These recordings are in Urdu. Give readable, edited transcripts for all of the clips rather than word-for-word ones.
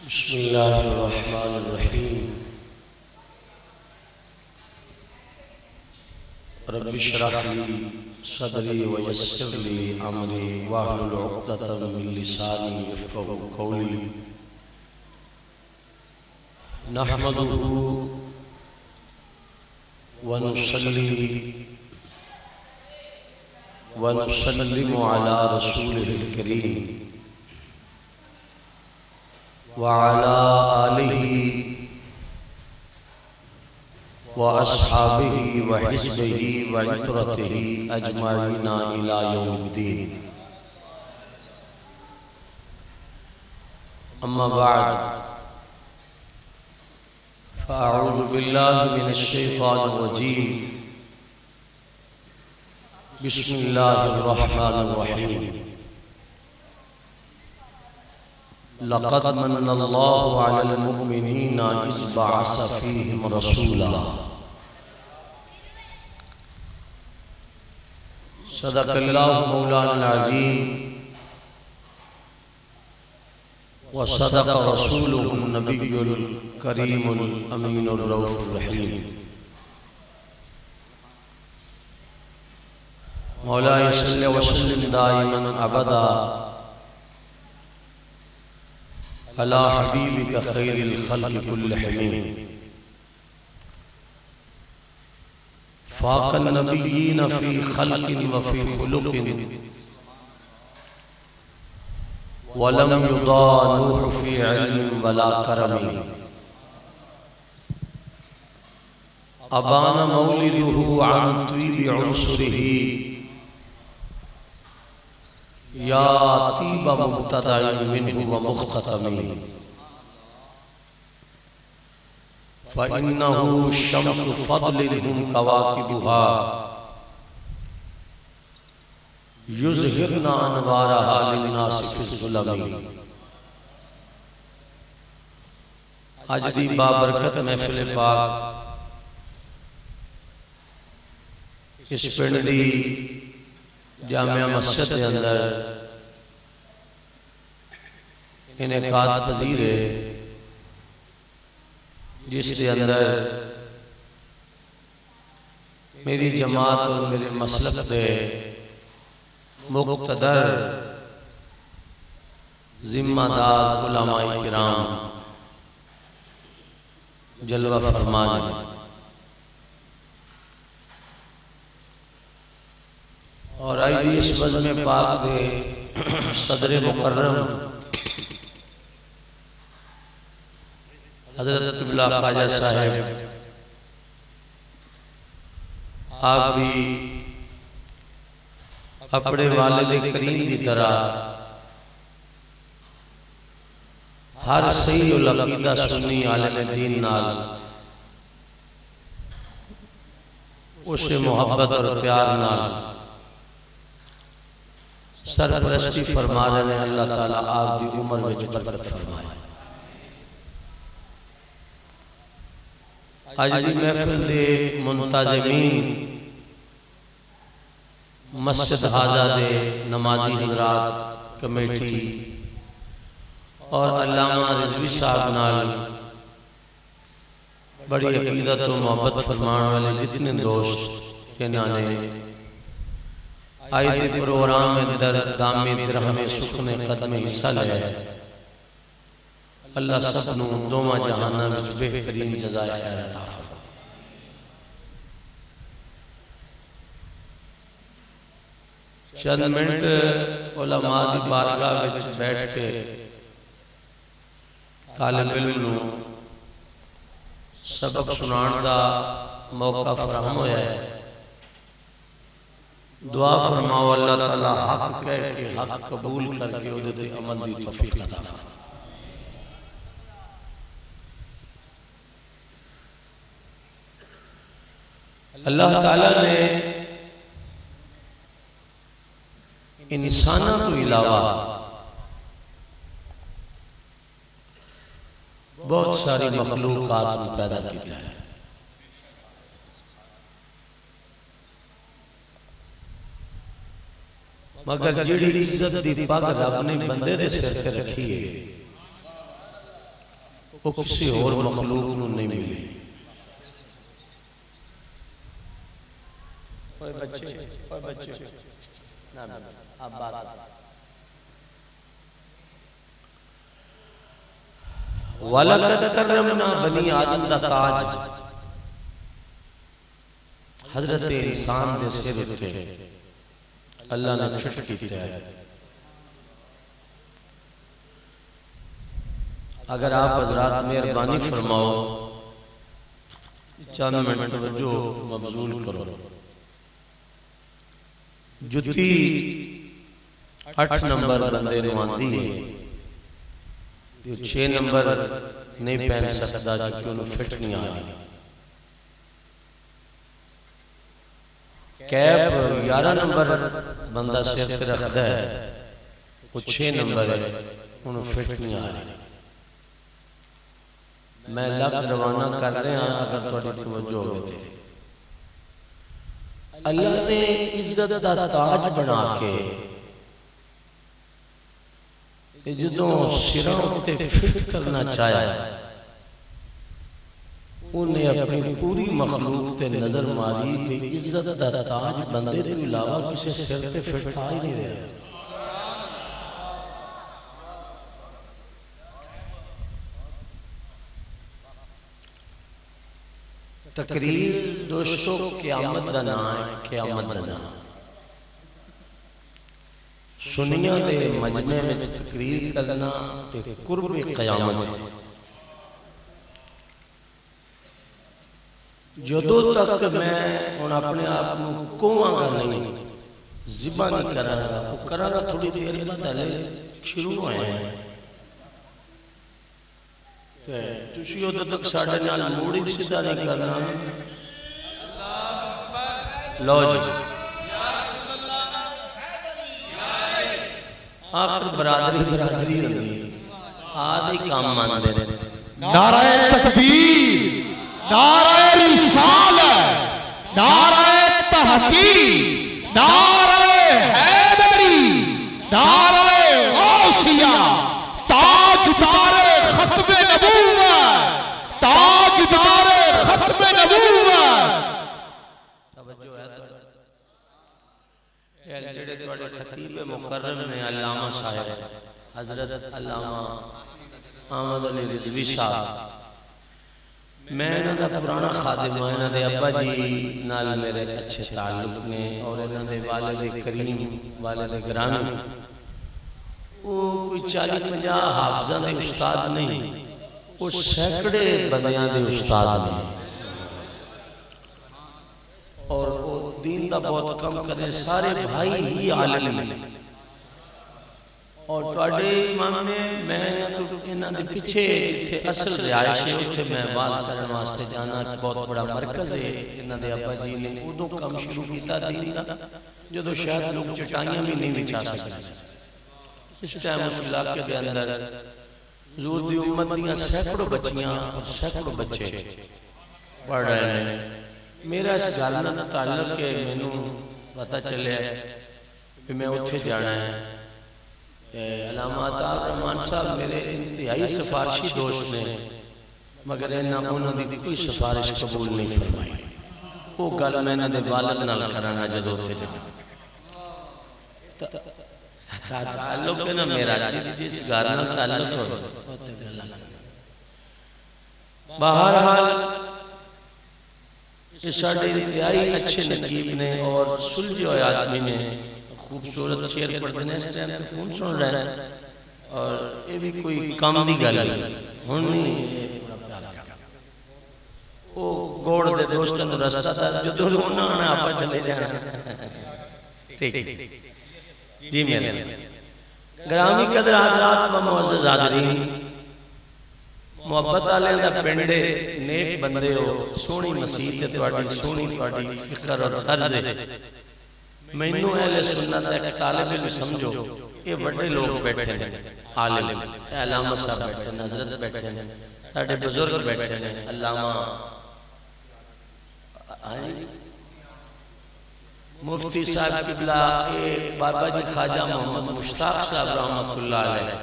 بسم اللہ الرحمن الرحیم رب اشرح لی صدری ویسر لی امری واحلل عقدۃ من لسانی یفقهوا قولی نحمده ونصلی ونسلم علی رسولہ الکریم وعلى آلہ وأصحابہ وحزبہ وعترتہ اجمعین إلی یوم الدین اما بعد فاعوذ باللہ من الشیطان الرجیم بسم اللہ الرحمن الرحیم لقد من اللہ علی المؤمنین اذ بعث فیہم رسولا صدق اللہ مولانا العظیم وصدق رسولہ النبی الکریم الامین الرؤوف الرحیم مولانا صلی وسلم دائما ابدا علی حبیبک خیر الخلق کلہم فاق النبیین فی خلق وفی خلق ولم یضانوہ فی علم ولا کرم ابان مولدہ عن طیب عنصرہ یا طیب مبتدع منہ ومختتم فإنه شمس فضل هم كواكبها يظهرن أنوارها للناس في الظلم آج دی بابرکت محفل پاک اس پنڈ دی جامعہ مسجد کے اندر انعقاد پذیر ہے جس کے اندر میری جماعت اور میرے مسلک دے مقتدر ذمہ دار علماء کرام جلوہ فرمانے اور آئی اس بزم پاک دے صدر مکرم حضرت قبلہ خواجہ صاحب آپ بھی اپنے والد کریم دی طرح ہر صحیح العقیدہ سنی عالم دین نال اسے محبت اور پیار نال سرپرستی فرما رہے ہیں اللہ تعالیٰ آپ دی عمر وچ برکت فرمائے آج دی محفل دے منتظمین مسجد حاضہ دے نمازی حضرات کمیٹی اور علامہ رضوی صاحب نال بڑی عقیدت و محبت فرمان والے جتنے دوست انہوں نے آئی دے پروگرام میں در دامی درہم سکھنے قدم حصہ لے اللہ سب نو دوما جہانہ وچ بہترین جزائے خیر عطا فرمائے چند منٹ علماء دی بارگاہ وچ بیٹھ کے طالب علم نو سبق سنان دا موقع فراہم ہویا ہے دعا فرماؤ اللہ تعالیٰ حق کہہ کے حق قبول کر کے ادھتے عمل دی توفیق عطا فرمائے اللہ تعالیٰ نے انسانوں تو علاوہ بہت ساری مخلوقات پیدا کیتا ہے مگر جڑی عزت دی پگ رب نے بندے دے سر تے رکھی ہے وہ کسی اور مخلوق نو نہیں ملی. اوے بچے اب بات وَلَقَدْ كَرَّمْنَا بَنِي آدم دا تاج حضرت انسان دے سر تے اللہ نے فٹ کیتا ہے. اگر آپ حضرات مہربانی فرماؤ چند منٹ توجہ مبذول کرو. جتی 8 نمبر بندے نو آندی ہے، 6 نمبر نہیں پہن سکتا کیونکہ انہوں فٹ نہیں آئی. کیپ 11 نمبر بندہ سر تے رکھتا ہے، وہ 6 نمبر ہے، انہوں فٹ نہیں آ رہی. میں لفظ روانہ کر رہے ہیں اگر توڑی توجہ ہوگئے تھے. اللہ نے عزت دا تاج بنا کے جدوں سراں تے فٹ کرنا چاہیا، انہیں اپنی پوری مخلوق تے نظر ماری بھی عزت دا تاج بندے تو علاوہ کسی سر تے فٹ آ ہی نہیں رہا. تقریر دوستو قیامت دا نام ہے، قیامت دا نام سنیاں دے مجمع میں تقریر کرنا تے قرب قیامت ہے. جدو تک میں اپنے آپ کواں گا نہیں، ذبح نہیں کرانا گا، وہ کرانا تھوڑی دیر بعد شروع ہوئے ہیں. تُسی ادھر تک ساڑھے نال موڑی سیدھا نہیں کرنا. لو جی آخر برادری رہی آدھی کام ماندے دے. نعرہ تکبیر، نعرہ رسالت، نعرہ تحقیق، نعرہ حیدری، نعرہ غوثیہ، تاجدار ختم نبوت، تاجدار ختم نبوت. توجہ ہے تو جڑے توڑے خطیب مکرم نے علامہ صاحب حضرت علامہ احمد علی رضوی صاحب، میں انہاں دا پرانا خادم ہوں. انہاں دے ابا جی نال میرے اچھے تعلق نے اور انہاں دے والد کریم والد گرامی وہ کوئی 40-50 حافظہ دے استاد نہیں، وہ سینکڑے بندیاں دے استاد نہیں، اور وہ دین دا بہت کم کرے. سارے بھائی ہی عالم ہیں. اور توڑے امام میں انہاں دے پیچھے تھے اصل رہائش ہے، اتھے میں باز کرنے واسطے جانا بہت بڑا مرکز ہے. انہاں دے ابا جی نے ادھوں کم شروع کیتا دین دا جدو شاید لوگ چٹائیاں بھی نہیں بچا سکتے. اس ٹائم اس علاقے کے اندر حضور دی امت دیاں سینکڑوں بچیاں اور سینکڑوں بچے پڑھ رہے ہیں. میرا اس گالنا تعلق ہے، میں نو پتہ چلے کہ میں اتھے جانا ہے. علامہ عطا الرحمن صاحب میرے انتہائی سفارشی دوست نے، مگر انہوں نے کوئی سفارش قبول نہیں فرمائی. وہ گل میں نے دے والد نال کرانا جدو اتھے جانا. تعلق ہے نا میرا جس گالنا تعلق ہو. بہرحال اس ساڑھے انتہائی اچھے نقیب نے اور سلجھے ہوئے آدمی نے خوبصورت چیر پڑھنے اس ٹائم تو فون سن رہے ہیں، اور یہ بھی کوئی کام دی گل ہے. وہ گوڑ دے دوستوں نے رستہ تھا جو انہوں نے آپا چلے جانا. ٹھیک جی میرے گرامی قدر حضرات و معزز حاضرین، محبت آلے دا پنڈے نیک بندے ہو، سونی مسیح ہے توڑی، سونی توڑی فکر اور طرز ہے. مینوں اہل سنت ایک طالب علم سمجھو، یہ بڑے لوگ بیٹھے ہیں، عالم علامہ صاحب بیٹھے ہیں، حضرت بیٹھے ہیں، ساڑھے بزرگ بیٹھے ہیں، علامہ مفتی صاحب قبلہ، بابا جی خواجہ محمد مشتاق صاحب رحمت اللہ علیہ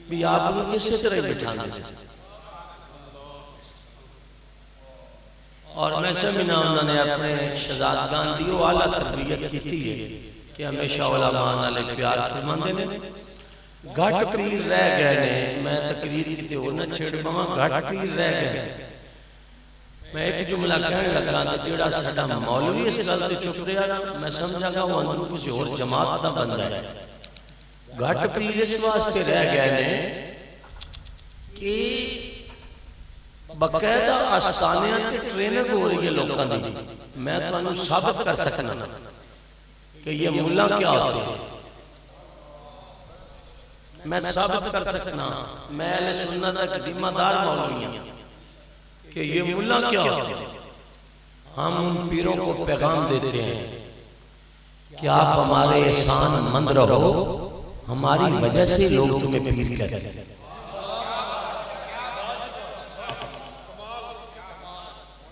بھی آپ لوگ کسی طرح بٹھانے سے اور میں سمجھنا انہوں نے اپنے شہزادگان دی وہ اعلیٰ تربیت کی تھی کہ ہمیشہ علماء نالے پیار فرماندے نے گھٹ پیر رہ گئے نے میں تقریر کی تے وہ نہ چھڑ پاواں گھٹ پیر رہ گئے میں ایک جملہ کہنے لگا تے جڑا ساڈا مولوی اس گل تے چپ رہا میں سمجھا گا وہ اندر کسی اور جماعت دا بندہ ہے گھٹ پیر اس واسطے رہ گئے نے کہ باقاعدہ آستانیاں تے ٹریننگ ہو رہی ہے لوگاں دی میں تانوں ثابت کر سکنا کہ یہ ملا کیا ہوتے ہیں میں ثابت کر سکنا میں اہل سنت کا ذمہ دار مولوی ہوں کہ یہ ملا کیا ہوتے ہیں ہم ان پیروں کو پیغام دیتے ہیں کہ آپ ہمارے احسان مند رہو ہماری وجہ سے لوگ تمہیں پیر کہتے ہیں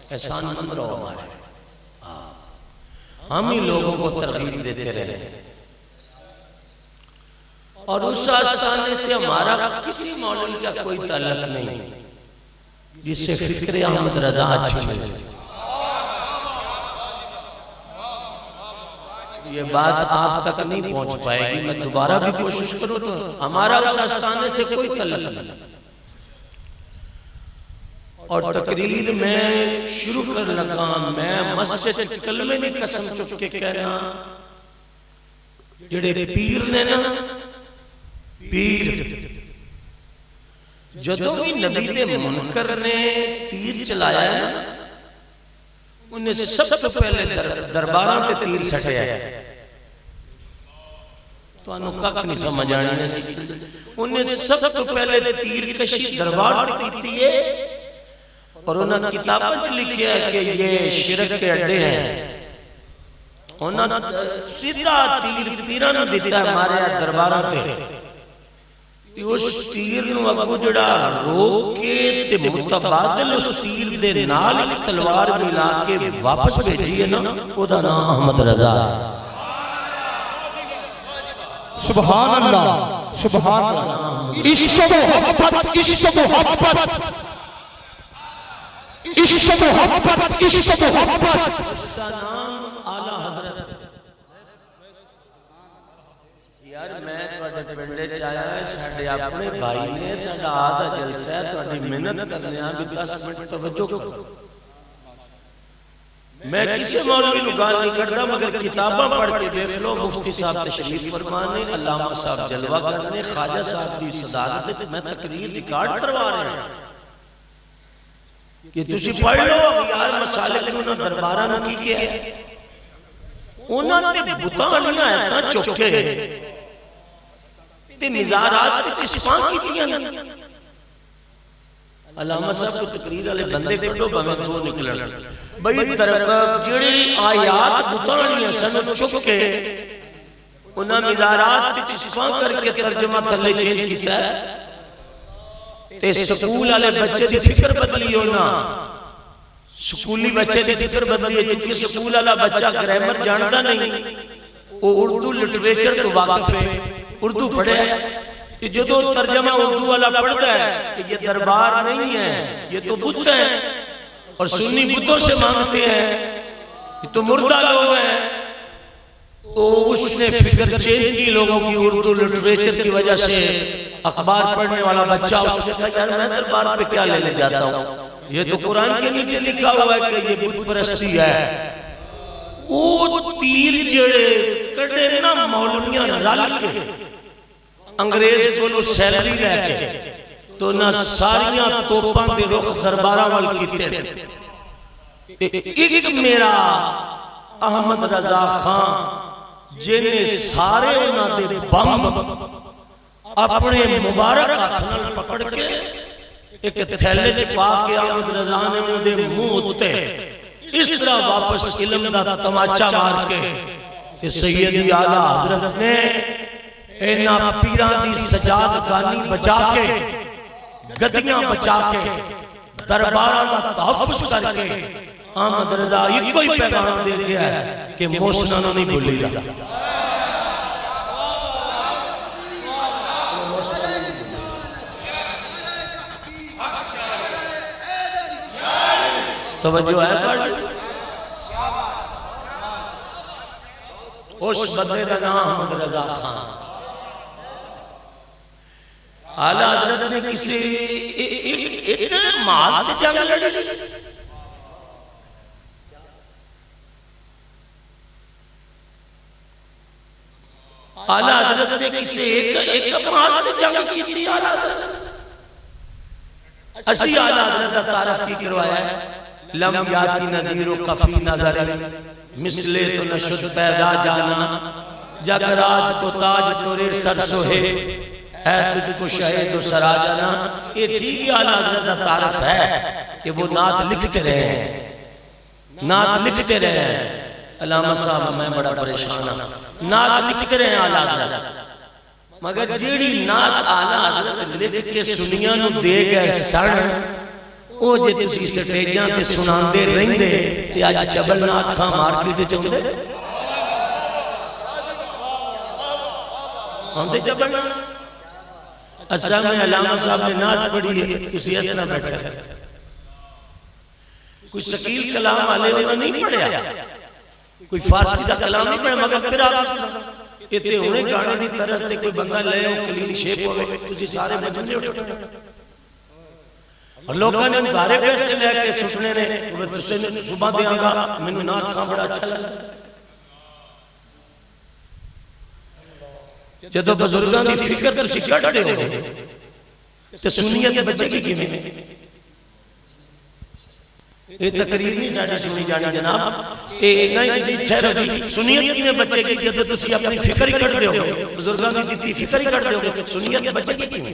احسان مند رہو ہمارے ہم ہی لوگوں کو ترغیب دیتے رہے اور اس آستانے سے ہمارا کسی مولوی کا کوئی تعلق نہیں جس سے فکر احمد رضا اچھی ملے یہ بات آپ تک نہیں پہنچ پائے گی میں دوبارہ بھی کوشش کروں تو ہمارا اس آستانے سے کوئی تعلق نہیں اور تقریر میں شروع کر لگا میں مسجد کلمے کی قسم چپ کے کہنا جڑے پیر نے نا پیر جدو بھی نبی دے منکر نے تیر چلایا ہے نا انہیں سب سے پہلے درباراں تے تیر سٹیا ہے تو انہوں کک نہیں سمجھ آنی ہے انہیں سب سے پہلے تیر کشی دربار تے کیتی ہے اور انہوں نے کتابوں سے لکھیا ہے کہ یہ شرک کے اڈے ہیں انہوں نے سیدھا تیر پیرانہ دیتا ہے ہمارے درباراں تے اس تیر نو اگو جڑا روک کے تے متبادل اس تیر دے نال ایک تلوار ملا کے واپس بھیجی ہے نا او دا نام احمد رضا سبحان اللہ سبحان اللہ عشق محبت عشق محبت عشق محبت عشق محبت اس کا نام اعلیٰ حضرت یار میں توڑے پنڈے چاہیا ہے ساڑھے اپنے بھائی نے ساڑھا آدھا جلسہ ہے توڑی محنت کرنے آگے 10 منٹ توجہ کرو میں کسی مولوی نگال نہیں کرتا مگر کتاباں پڑھ کے دیکھ لو مفتی صاحب تشریف فرمانے علامہ صاحب جلوہ کرنے خواجہ صاحب کی صدارت میں تقریر ریکارڈ کروا رہے ہیں کہ تسی پڑھ لو یار مسالے انہوں نے دربارہ نہ کی کیا ہے انہوں نے بطانیاں ایتا چکے تے نظارات تے چسپاں کی تیاں علامہ صاحب کو تقریر والے بندے کھڑو بھویں دو نکلن بھئی جڑی آیات بطانیاں سن چکے انہاں نظارات تے چسپاں کر کے ترجمہ تھلے چینج کیتا ہے تے سکول والے بچے دی فکر بدلی ہونا سکولی بچے دی فکر بدلی ہے کیونکہ سکول والا بچہ گرامر جانتا نہیں وہ اردو لٹریچر کو واقف ہے اردو پڑھے ہے جو دو ترجمہ اردو والا پڑھتا ہے کہ یہ دربار نہیں ہے یہ تو بت ہے اور سنی بتوں سے مانگتے ہیں یہ تو مردہ لوگ ہیں تو اس نے فکر چینج کی لوگوں کی اردو لٹریچر کی وجہ سے اخبار پڑھنے والا بچہ اس نے کہا یار میں دربار پہ کیا لینے جاتا ہوں یہ تو قرآن کے نیچے لکھا ہوا ہے کہ یہ بت پرستی ہے وہ تیر جڑے کڑے نا مولویاں رل کے انگریز کو لو سیلری لے کے تو نہ ساریاں توپاں دے رخ دربارہ وال کیتے ایک میرا احمد رضا خان جنہیں سارے انہاں دے بم اپنے مبارک ہاتھ پکڑ کے ایک تھیلے چپا کے احمد رضا نے انہوں دے منہ ہوتے اس طرح واپس علم دا تماچا مار کے سیدی اعلیٰ حضرت نے اینا پیران دی سجاد گانی بچا کے گدیاں بچا کے درباران دا تحفظ کر کے احمد رضا یہ کوئی پیغام دے گیا ہے کہ موسنانوں نہیں بھولی دا توجہ ہے پڑھ اس بندے کا نام احمد رضا خان اعلی حضرت نے کسی ایک معاذ سے جنگ لڑی اعلی حضرت نے کسی ایک معاذ سے جنگ کی تھی اعلی حضرت اسی اعلی حضرت کا تعارف کی کروایا ہے لم یاتی نظیر و کفی نظر مثلے تو نشد پیدا جانا جگ راج کو تاج تورے سر سوہے ہے تجھ کو شہید و سرا جانا. یہ ٹھیک ہی اعلیٰ حضرت کا تعارف ہے کہ وہ نعت لکھتے رہے ہیں نعت لکھتے رہے ہیں. علامہ صاحب میں بڑا پریشان ہوں نعت لکھتے رہے ہیں اعلیٰ حضرت مگر جیڑی نعت اعلیٰ حضرت لکھ کے سنیاں نو دے گئے سن وہ جے تسی سٹیجاں تے سنان دے رہیں دے تے آج چبل نات خواہ مارکیٹ چاہوں دے ہم دے چبل نات اچھا میں علامہ صاحب نے نات پڑھی ہے تسی اس طرح بیٹھا کوئی سکیل کلام والے ہوئے نہیں پڑھیا کوئی فارسی کا کلام نہیں پڑھا مگر پھر آپ اتنے ہونے گانے دی طرح سے کوئی بندہ لے ہو کلین شیپ ہوئے تسی سارے مجھنے اٹھے اور لوگوں نے دارے پیسے لے کے سٹنے نے وہ تسے صبح دیا گا میں نے نات خواہ بڑا اچھا لگا جدو بزرگاں دی فکر تسی کٹے ہو تو سنیت بچے کی کیمیں یہ تقریر نہیں ساڑھے سنی جانی جناب نہیں ٹھہرو جی سنیت کیمیں بچے کی جدو تسی اپنی فکر ہی کٹ دے ہو بزرگاں دی دیتی فکر ہی کٹ دے ہو سنیت بچے کی کیمیں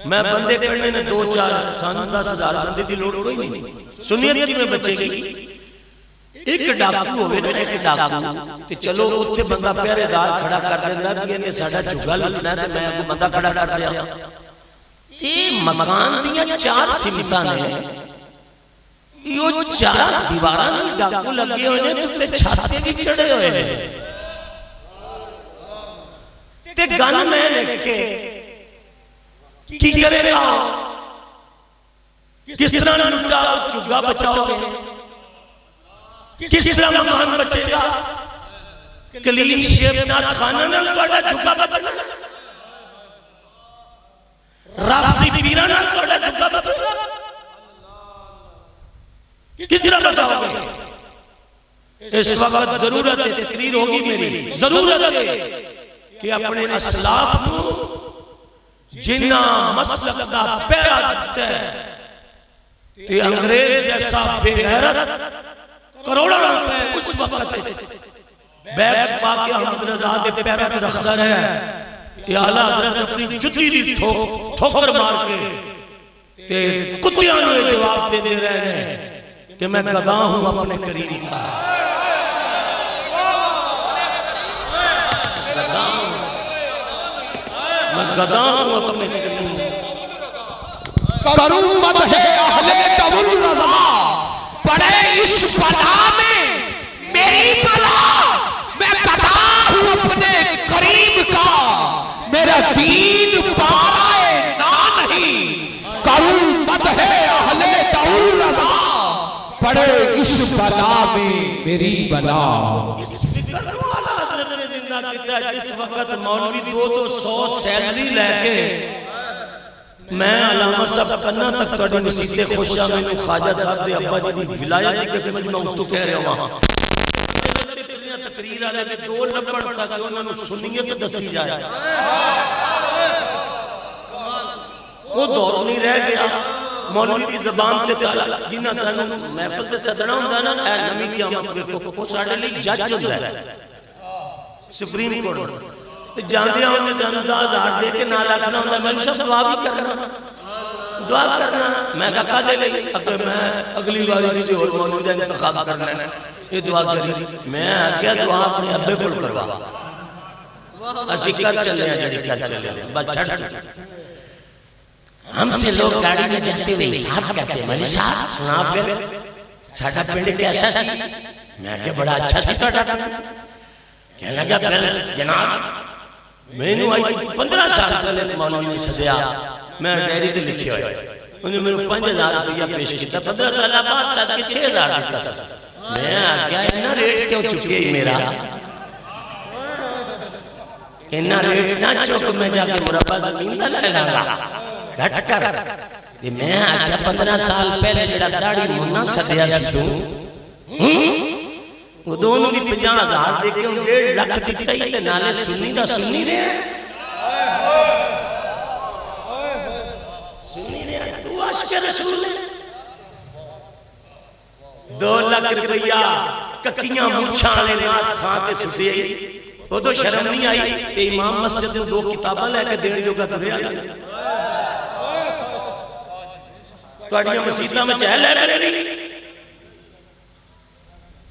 میں بندے کرنے نے 2-4 10,000 بندے دی لوڑ کوئی نہیں سنیت کی میں بچے گی ایک ڈاکو ہوئے نا ایک ڈاکو کہ چلو اتھے بندہ پیارے دار کھڑا کر دینا بھی یہ ساڑھا چگا لٹنا ہے میں اگو بندہ کھڑا کر دیا یہ مکان دیا 4 سمتان ہے یہ 4 دیواران ڈاکو لگے ہوئے ہیں تو تے چھاتے بھی چڑھے ہوئے ہیں تے گانا میں لکھے کی کرے رہا کس طرح لٹا چگا بچاؤ گے کس طرح مکان بچے گا کلیل شیب نات خانہ نہ لٹا چگا بچے گا رافضی پیرانہ لٹا چگا بچے گا کس طرح بچاؤ گے اس وقت ضرورت ہے تقریر ہوگی میری ضرورت ہے کہ اپنے اسلاف کو جنہ مسلک دا پیرا دیتا ہے تے انگریز جیسا بے غیرت کروڑا روپے اس وقت بیٹھ پاکے احمد رضا دے پیرا تے رکھتا رہے یا اعلیٰ حضرت اپنی جتی دی ٹھوکر مار کے تے کتیاں نے جواب دے دے رہے ہیں کہ میں گداں ہوں اپنے کریم کا گداں ہوں اپنے کریم کروں مدح اہل ابو رضا پڑے اس بلا میں میری بلا میں گدا ہوں اپنے کریم کا میرا دین پائے نہ نہیں کروں مدح اہل ابو رضا پڑے اس بلا میں میری بلا جس وقت مولوی 200 سیلری لے کے میں علامہ صاحب کرنا تک توڑی مسیطے خوشہ میں نے خواجہ صاحب دے ابا جی دی ولایت دی کسی مجمع تو کہہ رہے ہوں وہاں تقریر آلے میں 2 لبڑ تھا کہ انہوں نے سنیت دسی جائے وہ دور نہیں رہ گیا مولوی کی زبان تے تعالیٰ جنہ سانو محفل سے صدرہ ہوندہ نا اے نمی قیامت کو ساڑھے لئے جج ہوندہ ہے سپریم کورٹ جاندیا ہوں میں زندہ آزار دے کے نالا کرنا ہوں میں شخص دعا بھی کرنا میں کہا دے لئی اگر میں اگلی باری کسی اور موجودہ انتخاب کرنا ہے یہ دعا کری میں کیا دعا اپنے ابے کو کروا اسی کر چلے ہیں جڑی کر چلے ہیں بس چھڑ ہم سے لوگ گاڑی میں جاتے ہوئے صاحب کہتے ہیں مجھے صاحب سنا پھر چھاٹا پنڈ کیسا سی میں کہا بڑا اچھا سی چھاٹا پنڈ کہنے لگا پھر جناب میں نے آئی 15 سال پہلے مولوی نے سزیا میں ڈیری تے لکھیا ہویا انہیں میرے 5000 روپیہ پیش کیتا 15 سال بعد سال کے 6000 دیتا میں آگیا انہا ریٹ کیوں چکے میرا انہا ریٹ نہ چک میں جا کے مربع زمین نہ لے لگا گھٹ کر میں آگیا 15 سال پہلے جڑا داڑی منا سدیا سی تو وہ دونوں بھی 50,000 دے کے 1.5 لاکھ دیتا ہی تے نالے سنی دا سنی رہے تو عاشق رسول ہے 2 لاکھ روپیہ ککیاں مچھاں لے نات خان تے سدے وہ تو شرم نہیں آئی کہ امام مسجد میں 2 کتاباں لے کے دینے جو کا تبیا تو اڑیاں مسیطہ میں چاہے لائبریری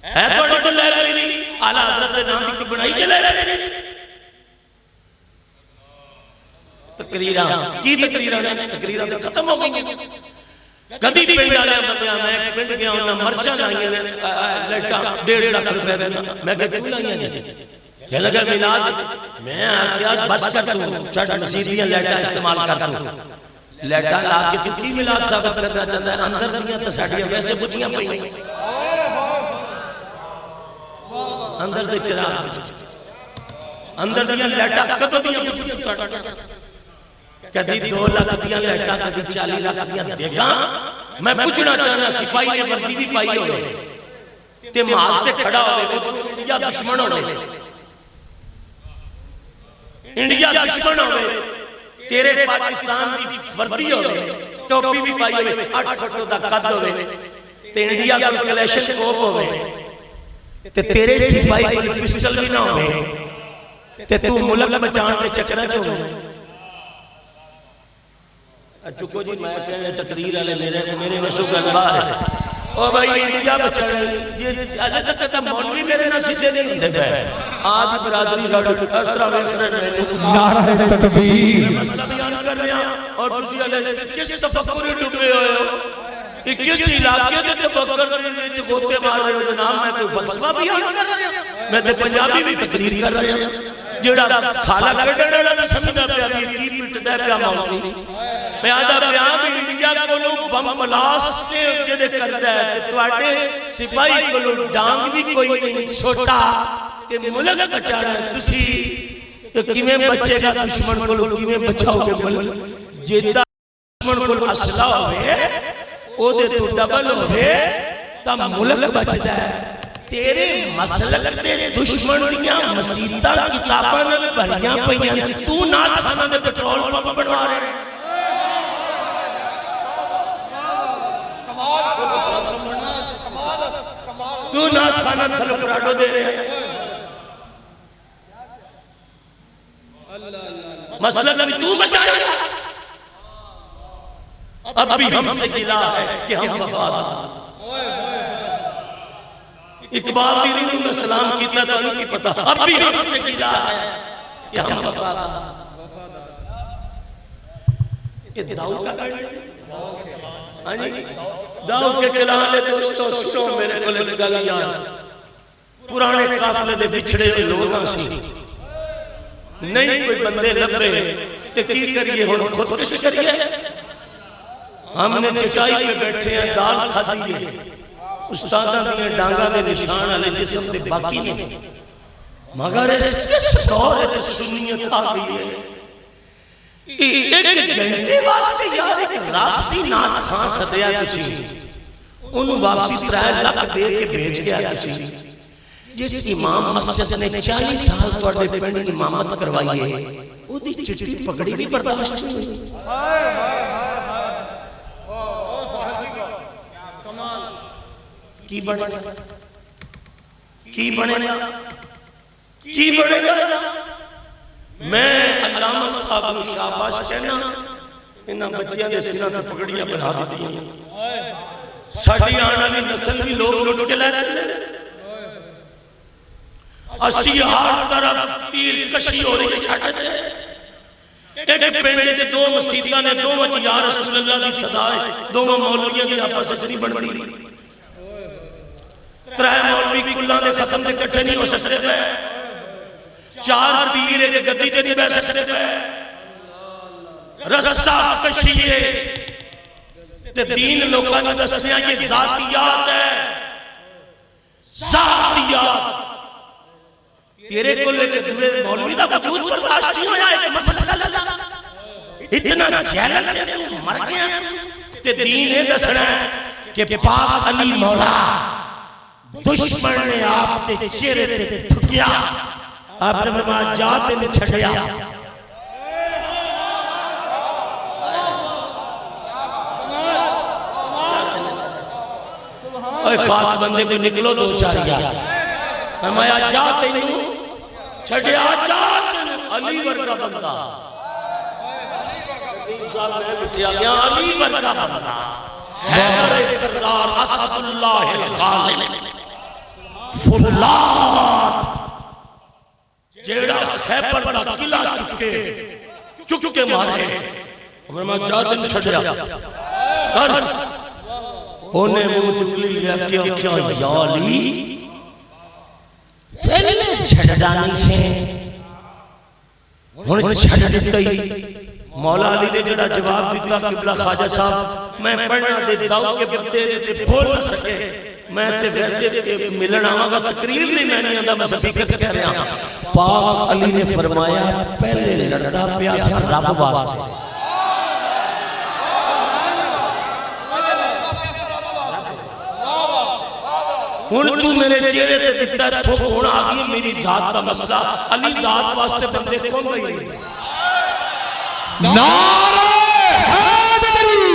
ہے تو اڑی کو لائبریری اعلیٰ حضرت نام کی بنائی کے لائبریری تقریران کی تقریران تو ختم ہو گئی کدی پینڈ آلے بندیاں میں پینڈ گیا انہاں مرچہ لائیں لیٹا 1.5 لاکھ روپے دینا میں کہتے کیوں لائیں جاتے یہ لگا میلاد میں آگیا بس کرتا ہوں چڑھ مسیدیاں لیٹا استعمال کرتا ہوں لیٹا لا کے تو کی میلاد ثابت کرتا چاہتا ہے اندر دنیا تساڑیاں ویسے بچیاں پہی اندر دے چراغ اندر دنیا لیٹا کتو دیا بچیاں کدی 2 لاکھ دیا لیٹا کدی 40 لاکھ دیا دے گا میں پوچھنا چاہنا سپاہی نے وردی بھی پائی ہوئے تے ماز تے کھڑا ہوئے وہ انڈیا دشمن ہوئے انڈیا دشمن ہوئے تیرے پاکستان دی وردی ہوئے ٹوپی بھی پائی ہوئے 8 فٹوں دا قد ہوئے تے انڈیا کا کلیشن کوپ ہوئے تے تیرے سپاہی کوئی پسٹل بھی نہ ہوئے تے تو ملک بچان تے چکرہ چھوڑے چکو جی میں کہنے تقریر علی میرے وشوق انبار ہے او بھائی انڈیا بچانے یہ اللہ تک مولوی میرے نہ سیدھے نہیں ہندے گئے آدھ برادری ساڑھا اس طرح ویکھنے رہے نعرہ تکبیر میں مسئلہ بیان کر رہے ہیں اور تسی علیہ کس تفکر ڈبے ہوئے ہو کس علاقے دے تفکر دے گوتے مار رہے ہو جناب میں کوئی فلسفہ بیان کر رہے ہیں میں تے پنجابی بھی تقریر کر رہے ہیں جڑا کھالا کڑھنے والا سمجھا پیا بھی کی پٹدا پیا مولوی پیادہ پیام انڈیا کولو بم بلاسٹ جدے کردا ہے تے تواڈے سپاہی کولو ڈانگ بھی کوئی نہیں چھوٹا تے ملک بچانا تسی تے کیویں بچے گا دشمن کولو کیویں بچاؤ گے ملک جیتا دشمن کولو اسلحہ ہوئے او دے تو ڈبل ہوئے تا ملک بچدا ہے تیرے مسلک دے دشمن دیاں مسیطہ کتاباں نے بھریاں پئیاں تو نات خانہ دے پیٹرول پمپ بنوا رہے تو نات خانہ تھلو پراڈو دے رہے ہیں مسلک ابھی تو بچایا اب بھی ہم سے گلا ہے کہ ہم وفادار اقبال دی ریدوں میں سلام کیتا تھا ان کی پتہ اب بھی ہم سے گلا ہے کہ ہم وفادار یہ داؤ کا کڑھے داؤ کے کلانے دوستوں سنو میرے کلے گلیاں پرانے قافلے دے بچھڑے لوگاں سی نہیں کوئی بندے لبے تے کی کریے ہن خود کش کریے ہم نے چٹائی پہ بیٹھے ہیں دال کھا دیئے استادہ نے ڈانگا دے نشان علی جسم دے باقی نہیں مگر اس دور ہے تو سنیت آ گئی ہے ایک گھنٹے واسطے یار ایک رافضی نات خان صدیہ تسی انہوں واپسی 3 لاکھ دے کے بھیج گیا تسی جس امام مسجد نے 40 سال توڑے پینڈ امامت کروائیے وہ دی چٹی پکڑی بھی برداشت نہیں کی بڑھے گا کی بڑھے گا کی بڑھے گا میں علامہ صاحب کو شاباش کہنا انہاں بچیاں دے سینہ تے پگڑیاں بنا دیتی ہیں ساڑھی آنا بھی نسل بھی لوگ لوٹ کے لے چلے 80,000 طرف تیر کشی ہو رہی ساڑھے ایک پینڈے دے 2 مسیطہ نے 2 وچ یا رسول اللہ دی سزائے 2 مولویاں دی آپس اچھنی بڑھ بڑی 3 مولوی کلہ دے ختم دے کٹھے نہیں ہو سکتے پہ 4 پیر دے گدی دے نہیں بہ سکتے پہ رسا کشیے تے دین لوگاں نے دسیا یہ ذاتیات ہے، ذاتیات تیرے کو لے کے دوے مولوی دا وجود برداشت نہیں ہویا ایک مسئلہ لگا اتنا جہل سے تو مر گیا تے دین ہے دسنا کہ پاک علی مولا دشمن نے آپ تے چہرے تے تھکیا آپ نے فرمایا جاتے نے چھڑیا اوہ خاص بندے کو نکلو دو چاریا فرمایا جاتے نے چھڑیا جاتے نے علی ورگا بندہ علی ورگا بندہ حیدر اقرار اسد اللہ الغالب فولاد جیڑا خیبر دا قلعہ چکے مارے میں جاتن چھڑیا انہیں منہ چکلی لیا کیا یالی پہلے چھڑانی سے انہیں چھڑ دیتا ہی مولا علی نے جڑا جواب دیتا قبلہ خواجہ صاحب میں پڑھنا دیتا ہوں کہ بندے دیتے بھول نہ سکے میں تے ویسے ملن آواں گا تقریر نہیں میں نہیں آندہ میں سفیقت کہہ رہا ہوں پاک علی نے فرمایا پہلے لڑا پیاسا رب واسطے ہن تو میرے چہرے تے دیتا تھوک ہونا آگئی میری ذات کا مسئلہ علی ذات واسطے بندے کون گئی نعرہ حیدری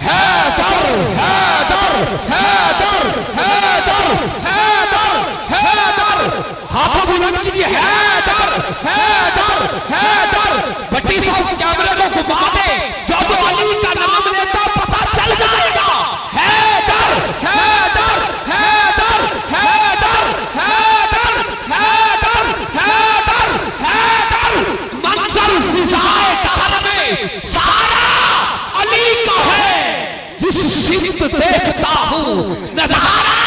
حیدر حیدر حیدر حیدر حیدر حیدر ہاتھ بلند کیجئے حیدر حیدر حیدر بٹی صاحب کیمرے کو گھما دے جو علی کا نام لیتا پتہ چل جائے گا حیدر حیدر حیدر حیدر حیدر حیدر حیدر حیدر منظر فضائے دہر میں سارا علی کا ہے جس سمت دیکھتا ہوں نظارہ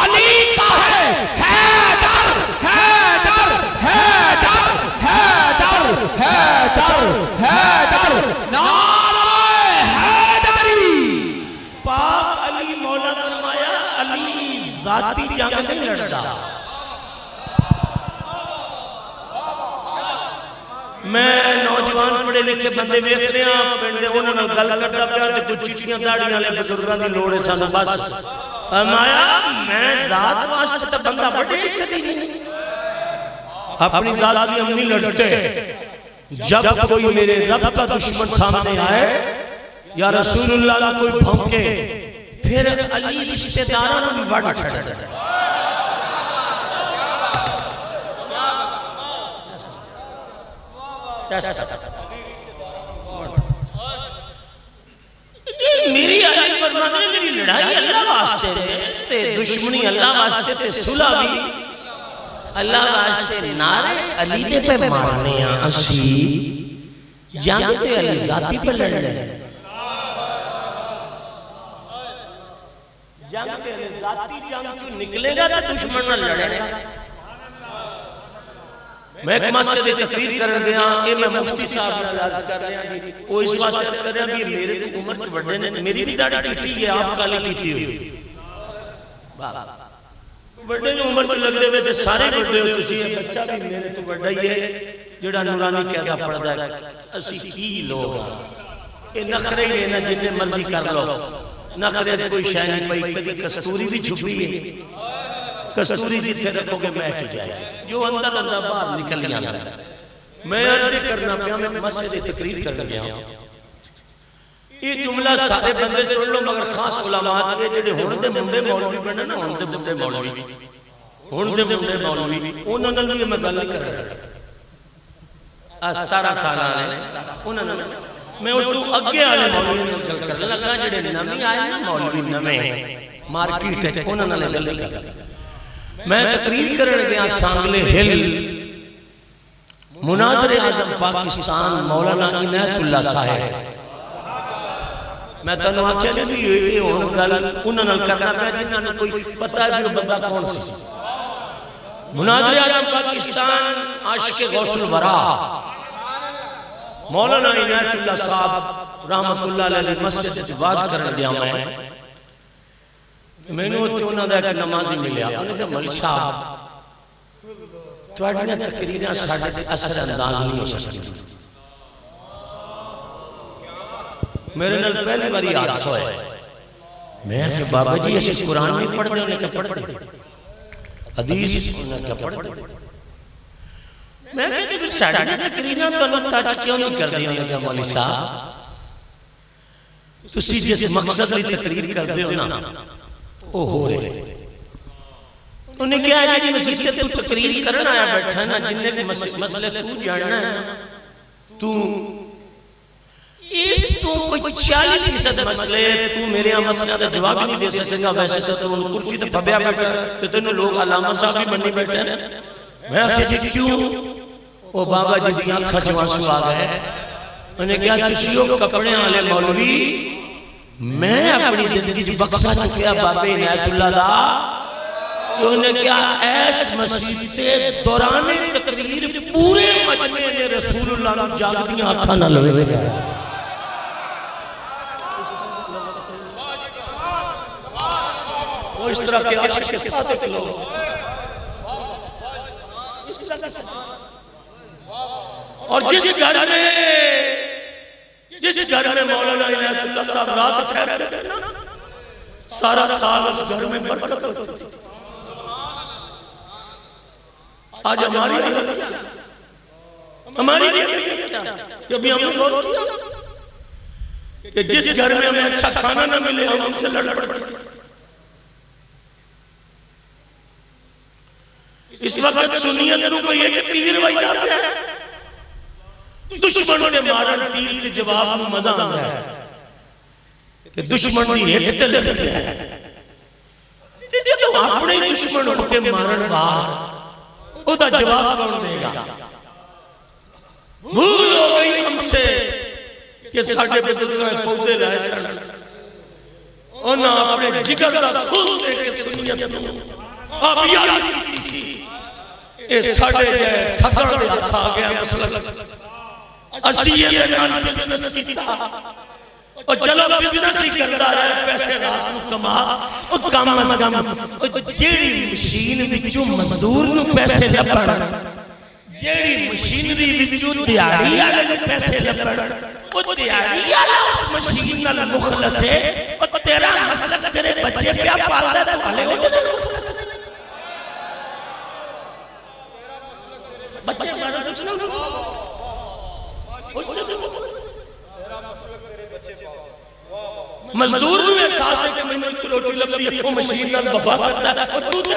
علی کا ہے حیدر حیدر حیدر حیدر حیدر حیدر نعرہ حیدری پاک علی مولا فرمایا علی ذاتی جنگ نہیں لڑتا میں نوجوان پڑھے لکھے بندے ویکھ رہے ہیں پنڈے انہوں نے گل کرتا پیا تے کچھ چٹیاں داڑیاں والے بزرگاں دی لوڑ ہے سانو بس فرمایا میں ذات واسطے تے بندہ بڑے کدی نہیں اپنی ذات بھی ہم نہیں لڑتے جب کوئی میرے رب کا دشمن سامنے آئے یا رسول اللہ کا کوئی بھونکے پھر علی رشتہ داراں بھی وڈ چھڑ میری علی فرماتے ہیں میری لڑائی اللہ واسطے تے دشمنی اللہ واسطے تے صلح بھی اللہ واسطے نعرے علی دے پہ مارنے ہیں اسی جنگ تے علی ذاتی پہ لڑنے جنگ تے علی ذاتی جنگ جو نکلے گا تے دشمن نہ لڑے گا میں ایک مسجد تقریر کر رہے ہیں یہ میں مفتی صاحب نے علاج کر رہے ہیں وہ اس واسطے کر رہے ہیں میرے تو عمر کے بڑھنے نے میری بھی داڑھی چٹی ہے آپ کالی کیتی ہوئی بڑھنے جو عمر کے لگ رہے ویسے سارے بڑھنے ہو تسی ہے بچہ بھی میرے تو بڑھا ہی ہے جڑا نورانی قیدہ پڑھ دا ہے اسی کی لوگ یہ نخرے ہی نا جتنے مرضی کر لو نخرے کوئی شاہ نہیں پائی کدی کستوری بھی چھپی ہے کستوری جتنے رکھو گے میں کی جائے جو اندر اندر باہر نکل جانا میں عرض کرنا پیا میں مسجد تقریر کر گیا ہوں یہ جملہ سارے بندے سن لو مگر خاص علماء کے جڑے ہون دے منڈے مولوی بنے نا ہون دے منڈے مولوی انہوں نے بھی میں گل نہیں کر رہا 17 سال آنے انہوں نے میں اس تو اگے آنے مولوی نے گل کر لگا جڑے نمی آئے نا مولوی نمیں مارکیٹ ہے انہوں نے گل نہیں کر میں تقریر کرنے گیا سانگلے ہل مناظر اعظم پاکستان مولانا عنایت اللہ صاحب میں تنہوں آکھیا نہیں یہ ہون گل انہوں نے کرنا پہ جنہوں نے کوئی پتہ ہے جو بندہ کون سی مناظر اعظم پاکستان عاشق غوث الورا مولانا عنایت اللہ صاحب رحمت اللہ علیہ مسجد واز کرن دیا میں نے انہوں نے ایک نمازی ملیا انہوں نے کہا مل صاحب توڑیاں تقریریں ساڑھے اثر انداز نہیں ہو سکتی میرے نال پہلی باری حادثہ ہے میں کہ بابا جی ایسے قرآن نہیں پڑھ دے انہیں کہ پڑھ دے حدیث انہیں کہ پڑھ دے میں کہتے ہیں ساڑھے تقریریں تو اللہ ٹچ کیوں نہیں کر دیا انہیں کہ مولی صاحب تسی جس مقصد لی تقریر کر دے ہو نا وہ ہو رہے انہیں کیا ہے جی مسیح کے تو تقریر کرنا آیا بیٹھا ہے نا جنہیں بھی مسئلے تو جاننا ہے تو اس تو کوئی 40% مسئلے تو میرے یہاں مسئلہ دا جواب نہیں دے سکے گا ویسے تو ان کرسی تو پھبیا بیٹھا ہے کہ تینوں لوگ علامہ صاحب بھی بننے بیٹھے ہیں میں کہا جی کیوں وہ بابا جی دی آنکھا جوانسو آ گئے انہیں کہا تشیو کپڑے آلے مولوی میں اپنی زندگی جو بخشا چکیا بابا عنایت اللہ دا انہیں کہا ایس مسیحتے دوران تقریر پورے مجمع نے رسول اللہ نے جاگ دیا آنکھا نہ لوے گیا وہ اس طرح کے عاشق کے ساتھ لوگ اور جس گھر میں مولانا عنایت اللہ صاحب رات ٹھہرتے تھے نا سارا سال اس گھر میں برکت ہوتی تھی آج ہماری حالت کیا ہماری حالت کیا کہ ابھی ہم نے غور کیا کہ جس گھر میں ہمیں اچھا کھانا نہ ملے ہم ان سے لڑ پڑتے اس وقت سنیت رو کو یہ کہ تیر وائدہ پہ ہے دشمن نے مارا تیر کے جواب میں مزہ آ رہا ہے کہ دشمن نے ایک تلے دیا ہے جو اپنے دشمن ہو کے مارن بار او دا جواب کون دے گا بھول ہو گئی ہم سے کہ ساڑھے بزرگاں پودے لائے سڑ انہاں اپنے جگر دا خون دے کے سنیت رو آپ یاد کی تھی اے ساڑھے جائے ٹھکڑ دے تھا گیا مسلک اسیے نال بزنس کیتا اور چلو بزنس ہی کرتا رہے پیسے رات نو کما اور کم از کم جیڑی مشین وچوں مزدور نو پیسے لبڑ جیڑی مشینری وچوں دیہڑی والے نو پیسے لبڑ او دیہڑی والا اس مشین نال مخلص ہے اور تیرا مسلک تیرے بچے پیا پالدا تے والے او تے مخلص بچے ہمارا کچھ نہ مزدور میں احساس ہے کہ میں نے ایک روٹی لگتی ہے وہ مشین نال وفا کرتا ہے اور تو تے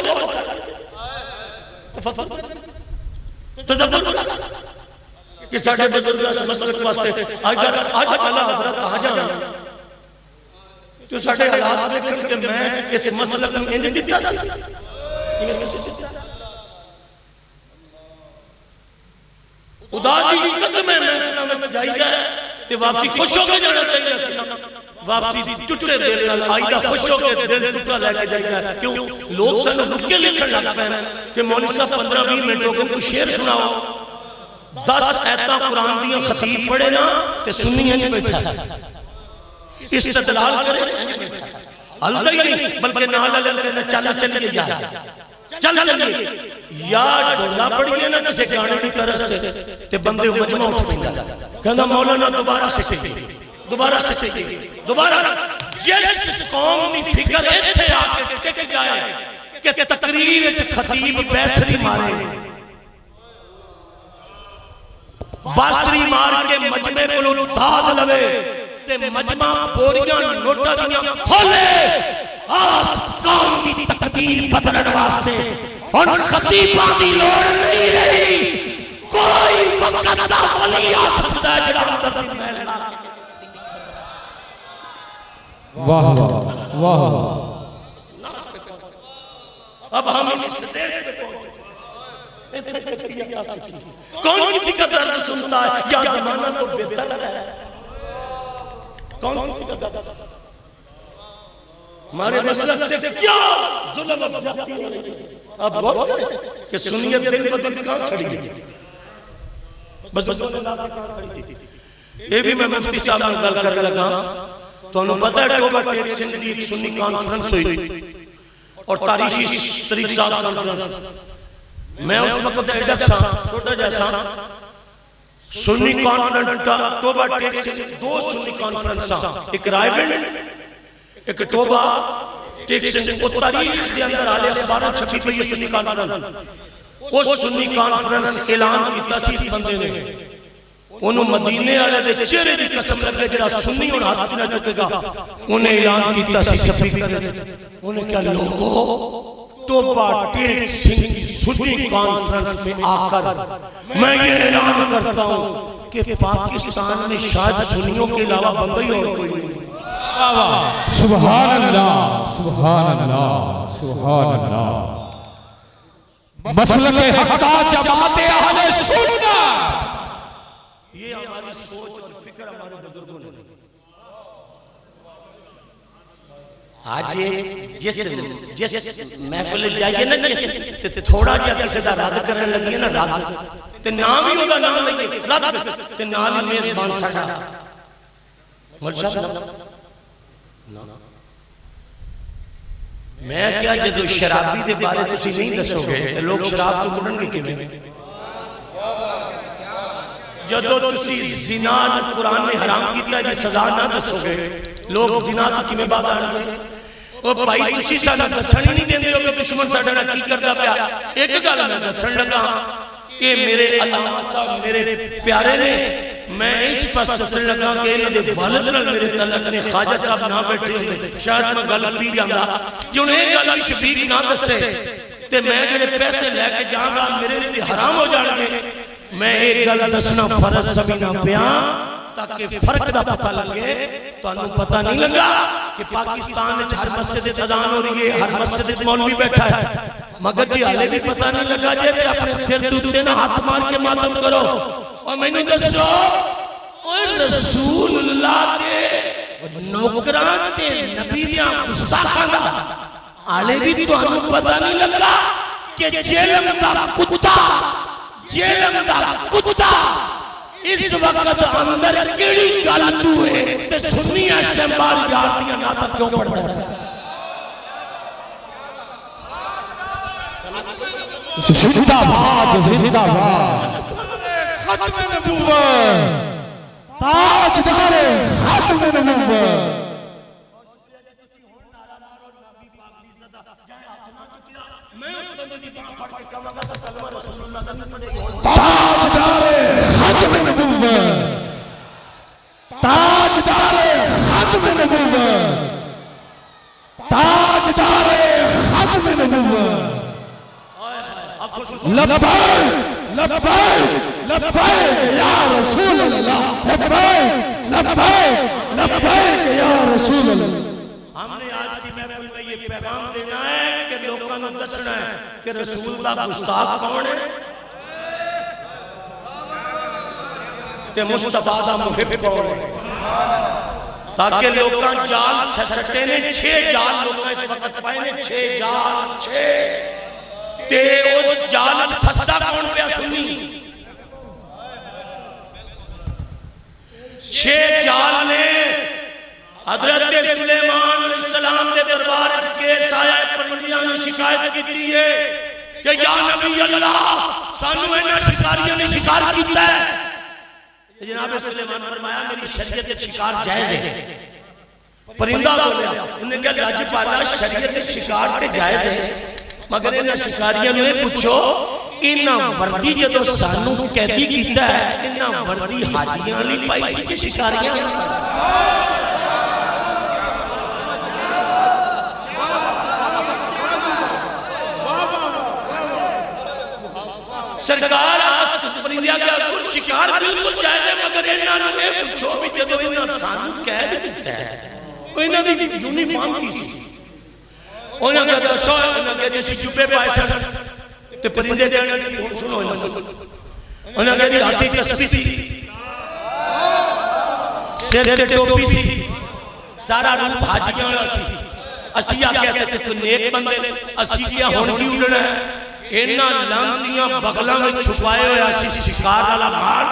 تدبر کہ ساڑھے بزرگاں سے مسلک واسطے آج اعلیٰ حضرت آ جانا تو ساڑھے حالات دیکھن کہ میں اس مسلک میں انہیں دیتا خدا دی قسم ہے میں جائیدہ ہے تے واپسی خوش ہو کے جانا چاہیے واپسی ٹوٹے دل نال آئیدہ خوش ہو کے دل ٹوٹا لے کے جائیدہ کیوں لوگ سن رک کے لکھن لگ پہ کہ مولوی صاحب 15-20 منٹوں کو کوئی شعر سناؤ 10 ایتاں قرآن دیاں خطیب پڑھے نا تے سنی ہیں بیٹھا استدلال کرے حلدہ ہی نہیں بلکہ نال علیہ کہنا چل چلیے جا چل چلیے یا ڈولا پڑھئے نا کسے گانے کی طرح سے تے بندے مجمع اٹھ پیندا کہنا مولانا دوبارہ سکھے دوبارہ جس قوم کی فکر ایتھے آ کے ٹک جائے کہ تقریر وچ خطیب بیسری مارے باسری مار کے مجمع کو داد لوے تے مجمع بوریاں نوٹا دیاں کھولے آس قوم کی تقدیر بدلن واسطے اور خطیباں دی لوڑ نہیں رہی کوئی وقت دا ولی آ سکتا ہے جڑا اندر دی محل واہ واہ واہ اب ہم اس سٹیج پہ پہنچے کون کسی کا درد سنتا ہے یا زمانہ تو بہتر ہے کون کسی کا درد سنتا ہے ہمارے مسلک سے کیا ظلم اب زیادتی ہو رہی ہے اب غور کریں کہ سنیت دن بدن کہاں کھڑی ہے بس بدن اللہ کہاں کھڑی تھی یہ بھی میں مفتی صاحب نے گل کر لگا تو انہوں پتہ ہے ٹوبہ ٹیک سندھ کی ایک سنی کانفرنس ہوئی اور تاریخی طریق صاحب کانفرنس میں اس وقت ایڈک سا چھوٹا جیسا سنی کانفرنس ٹوبہ ٹیک سندھ دو سنی کانفرنس ایک رائے بینڈ ایک ٹوبہ ٹیک سندھ وہ تاریخ دے اندر آلے اخبارہ چھپی پہ یہ سنی کانفرنس وہ سنی کانفرنس اعلان کیتا سی بندے نے انہوں مدینے آلے دے چہرے دی قسم لگے جڑا سنی اور ہاتھ نہ چکے گا انہیں اعلان کیتا سی سبھی کرے انہیں کیا لوگوں ٹوبہ ٹیک سنگھ کی سنی کانفرنس میں آ کر میں یہ اعلان کرتا ہوں کہ پاکستان میں شاید سنیوں کے علاوہ بندی اور کوئی نہیں. سبحان اللہ سبحان اللہ سبحان اللہ. مسلک حقا جماعت اہل سنت یہ ہماری سوچ اور فکر ہمارے بزرگوں نے آج جس محفل جائیے نا جس تھوڑا جا کسی دا رد کرنے لگی نا رد تے نام ہی ہوگا نام لگی رد تے نام ہی میزبان ساڑا ملشا میں کیا جدو شرابی دے بارے تسی نہیں دسو گے لوگ شراب تو مڑن گے کیوں جدو تسی زنا قرآن میں حرام کیتا ہے یہ سزا نہ دسو گے لوگ زنا کی میں بات آنے گے وہ بھائی تسی سانا دسن ہی نہیں دیں گے کہ دشمن ساڑھنا کی کردہ پیا ایک گل میں دسن لگا کہ میرے علامہ صاحب میرے پیارے نے میں اس پاس دسن لگا کہ انہوں دے والد نال میرے تعلق نے خواجہ صاحب نہ بیٹھے ہوئے شاید میں گل پی جاندہ جو نے ایک گل شفیق نہ دسے تے میں جڑے پیسے لے کے جاؤں گا میرے لیے حرام ہو جان گے میں ایک گل دسنا فرض سبھی نہ پیا تاکہ فرق دا پتہ لگے تو انہوں پتہ نہیں لگا کہ پاکستان میں ہر مسجد اذان ہو رہی ہے ہر مسجد مولوی بیٹھا ہے مگر جی حالے بھی پتہ نہیں لگا جائے تے اپنے سر دوتے نہ ہاتھ مار کے ماتم کرو اور میں نے دسو اور رسول اللہ دے نوکران دے نبی دیاں مستاقان دا حالے بھی تو انہوں پتہ نہیں لگا کہ جیلم دا کتا جیلم دا کتا اس وقت اندر کیڑی گل ہوئے تے سنی اشتم بار یار دیا ناتا کیوں پڑھ رہا ہے زندہ باد ختم نبوت تاجدار ختم نبوت تاجدار ختم نبوت تاجدار ختم نبوت تاجدار ختم نبوت لبیک لبیک لبیک یا رسول اللہ لبیک لبیک لبیک یا رسول اللہ. ہم نے آج کی محفل میں یہ پیغام دینا ہے کہ لوگوں نے دسنا ہے کہ رسول اللہ گستاخ کون ہے تے مصطفیٰ دا محب کون ہے تاکہ لوگاں جال چھٹے نے 6 جال لوگاں اس وقت پائے نے 6 جال 6 تے اس جال پھستا کون پہ سنی 6 جال نے حضرت سلیمان علیہ السلام دے دربار کیس آیا پرندیاں نے شکایت کی دی ہے کہ یا نبی اللہ سانو اینا شکاریاں نے شکار کیتا ہے جناب سلیمان فرمایا میری شریعت شکار جائز ہے پرندہ بولیا انہیں کہا لاج پالا شریعت شکار تے جائز ہے مگر انہاں شکاریاں نے پوچھو انہاں وردی جدو سانو قیدی کیتا ہے انہاں وردی حاجیاں لی پائی سی کہ شکاریاں سرکار آس پرندیاں کا کچھ شکار بالکل جائز ہے مگر انہاں نے پوچھو بھی جدو انہاں سانو قید کیتا ہے انہاں نے یونیفارم کی سی انہاں نے کہا سو انہاں نے جیسی چپے پائے سن تے پرندے دے سنو انہاں نے کہا ہاتھی تسبیح سی سر تے ٹوپی سی سارا روپ حاجیاں والا سی اسیہ کہتے تو نیک بندے اسیہ ہون کی اڑنا ہے انہاں لانتیاں بغلہ میں چھپائے ہوئے ایسی شکار والا مال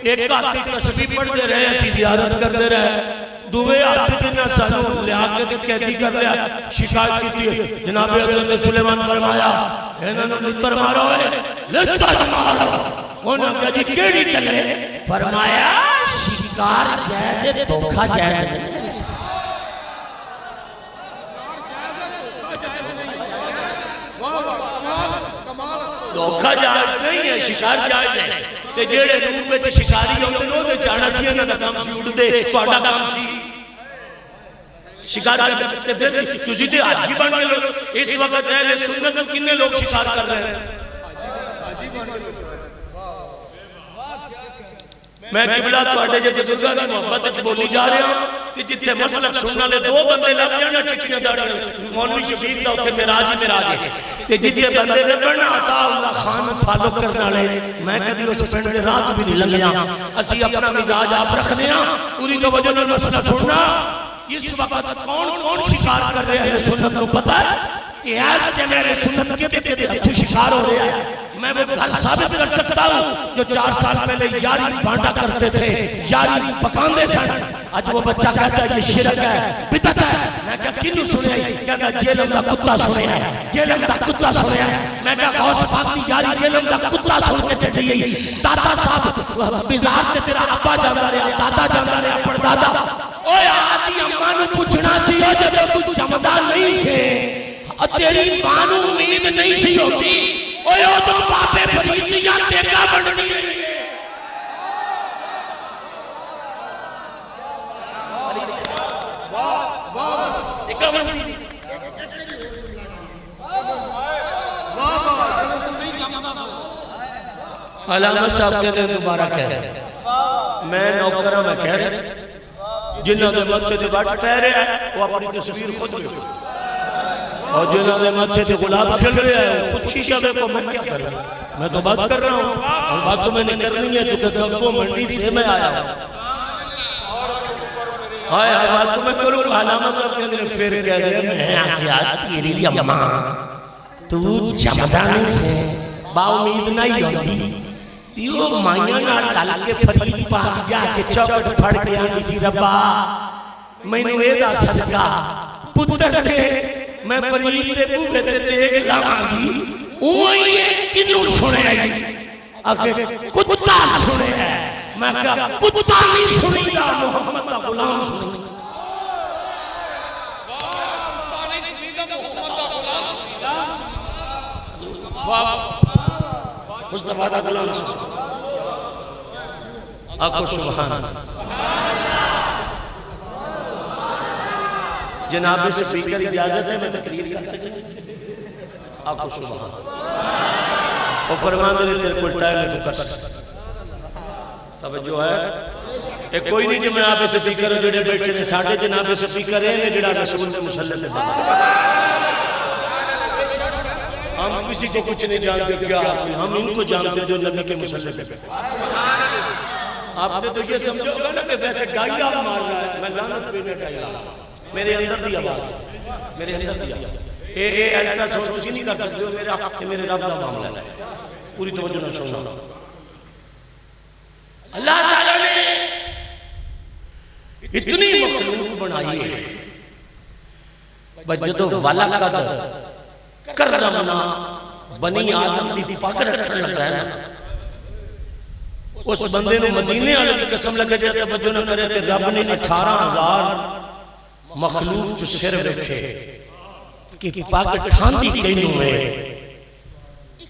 ایک ہاتھ تسبیح پڑھتے رہے اسی زیارت کرتے رہے دوے ہاتھ جنہ سانو لیا کے قیدی کر لیا شکایت کی تھی جناب حضرت سلیمان فرمایا انہوں نے لتر مارو ہے لتر مارو انہوں نے کہا جی کیڑی چلے فرمایا شکار جیسے دھوکہ جیسے دھوکہ جائز نہیں ہے شکار جائز ہے تے جیڑے نور وچ شکاری ہوندے نے اوہدے چاہنا سی انہاں دا کام سی اڑ دے تہاڈا کام سی شکار تے پھر تسی تے حاجی بن گئے لوگ اس وقت اہل سنت میں کتنے لوگ شکار کر رہے ہیں میں قبلہ تہاڈے جے بزرگاں دی محبت وچ بولی جا رہا ہوں کہ جتھے مسلک سننا دے دو بندے لگ جانا چٹیاں داڑیاں مولوی شفیق دا اوتھے معراج ہی معراج ہے تے جتھے بندے نے پڑھنا عطا اللہ خان فالو کرنے والے میں کبھی اس پنڈ دے رات بھی نہیں لنگیا اسی اپنا مزاج آپ رکھنے ہاں پوری توجہ نال مسئلہ سننا اس وقت کون شکار کر رہے ہیں سنت کو پتہ ہے کہ ایسے سے میرے سنت کے ہتھوں شکار ہو رہے ہیں میں وہ گھر ثابت کر سکتا ہوں جو 4 سال پہلے یاری بانٹا کرتے تھے یاری پکاندے سن آج وہ بچہ کہتا ہے یہ شرک ہے بدعت ہے میں کہا کنوں سنے کہتا جیلم دا کتا سنے ہے جیلم دا کتا سنے ہے میں کہا غوث پاک دی یاری جیلم دا کتا سن کے چلی گئی دادا صاحب بزار تے تیرا ابا جاندا رہا دادا جاندا رہا پردادا اوے آدھی اماں نوں پوچھنا سی جب تو جمدا نہیں سے تیری ماں نوں امید نہیں سی ہوتی اوے او تو باپے فریدیاں ٹیکا بننی علامہ صاحب کہتے ہیں دوبارہ کہہ رہے میں نوکرہ میں کہہ رہے جنہوں نے ماتھے تھے بٹ ٹہرے ہیں وہ اپنی تصویر خود لے اور جنہوں نے ماتھے تھے گلاب کھل رہے ہیں خود شیشہ میں کو میں کیا کر رہا ہوں میں تو بات کر رہا ہوں اور بات تو میں نے کرنی ہے چونکہ گنگو منڈی سے میں آیا ہوں ہائے ہائے بات تو میں کروں علامہ صاحب کے اندر پھر کہہ رہے ہیں میں آگیا تیری اماں تو جمدانی سے با امید نہیں ہوتی تیو مائیاں نہ ڈال کے فرید پاک جا کے چوکٹ پھڑ کے آنی سی ربا میں نے ویدہ صدقہ پتر دے میں فرید دے بوبے دے دیکھ لاماں گی اوہی کنوں سنے ہیں آگے کتا سنے ہیں میں کہا کتا نہیں سنی گا محمد کا غلام سنی مصطفیٰ کا غلام سنی آقا سبحان جناب سپیکر اجازت ہے میں تقریر کر سکتا آقا سبحان اور فرمان دے تیرے کوئی ٹائم میں تو کر سکتا توجہ ہے ایک کوئی نہیں جو جناب سپیکر جڑے بیٹھے نے ساڑھے جناب سپیکر ہیں جڑا رسول سے مسلط ہے ہم کسی کو کچھ نہیں جانتے کیا ہم ان کو جانتے جو نبی کے مسلط ہے آپ نے تو یہ سمجھو گا نا کہ ویسے ڈائی آپ مار رہا ہے میں لانت پینے ڈائی آپ میرے اندر دی آواز میرے اندر دی آواز اے الٹرا ساؤنڈ کسی نہیں کر سکتے ہو میرے رب کا معاملہ ہے پوری توجہ نہ سننا اللہ تعالیٰ نے اتنی مخلوق بنائی ہے بجدو والا قدر کرمنا بنی آدم دی پاک رکھنے لگا ہے اس بندے نے مدینے والے کی قسم لگے جاتے توجہ نہ کرے تے رب نے 18,000 مخلوق جو سر رکھے کہ پاک ٹھاندی کہیں ہوئے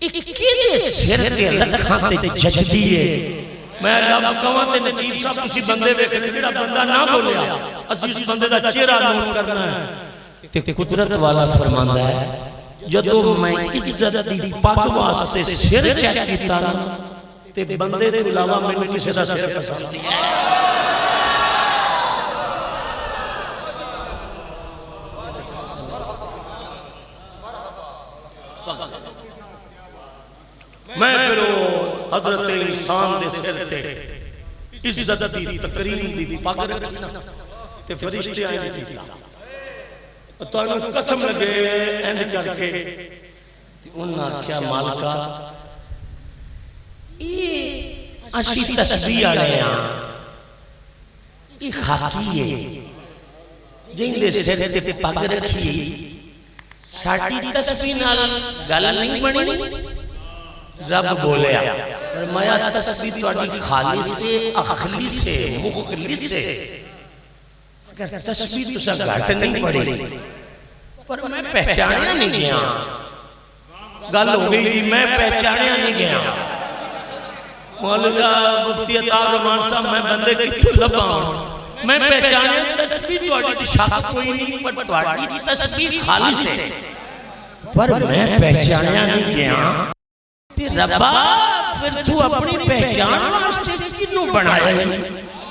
اکیلے سر تے رکھاں تے جج دیئے میں لفظ کہاں تے نقیب صاحب کسی بندے ویکھنے جڑا بندہ نہ بولیا اسی اس بندے دا چہرہ نوٹ کرنا ہے تے قدرت والا فرماندا ہے جدوں میں عزت دی پاک واسطے سر چیک کیتا تے بندے دے علاوہ میں کسی دا سر پسند دیا میں پھر حضرت انسان دے سر تے عزت دی تکریم دی پاک رکھنا تے فرشتے آئے دیتا تو انہوں قسم لگے اند کر کے انہوں نے کیا مالکہ اسی تسبیح آلے ہیں یہ خاکی ہے جن دے سر تے پگ رکھی ساڑی تسبیح نال گل نہیں بنی رب بولیا فرمایا تسبیح تواڈی خالص سے اخلیص سے مخلص سے اگر تسبیح تسا گھٹ نہیں پڑے پر میں پہچانیا نہیں گیا گل ہو گئی جی میں پہچانیا نہیں گیا مولانا مفتی عطا رحمان صاحب میں بندے کتھوں لبا میں پہچانیا تسبیح تواڈی شک کوئی نہیں پر تواڈی تسبیح خالص ہے پر میں پہچانیا نہیں گیا ربا پھر تو اپنی پہچان واسطے کینوں بنایا ہے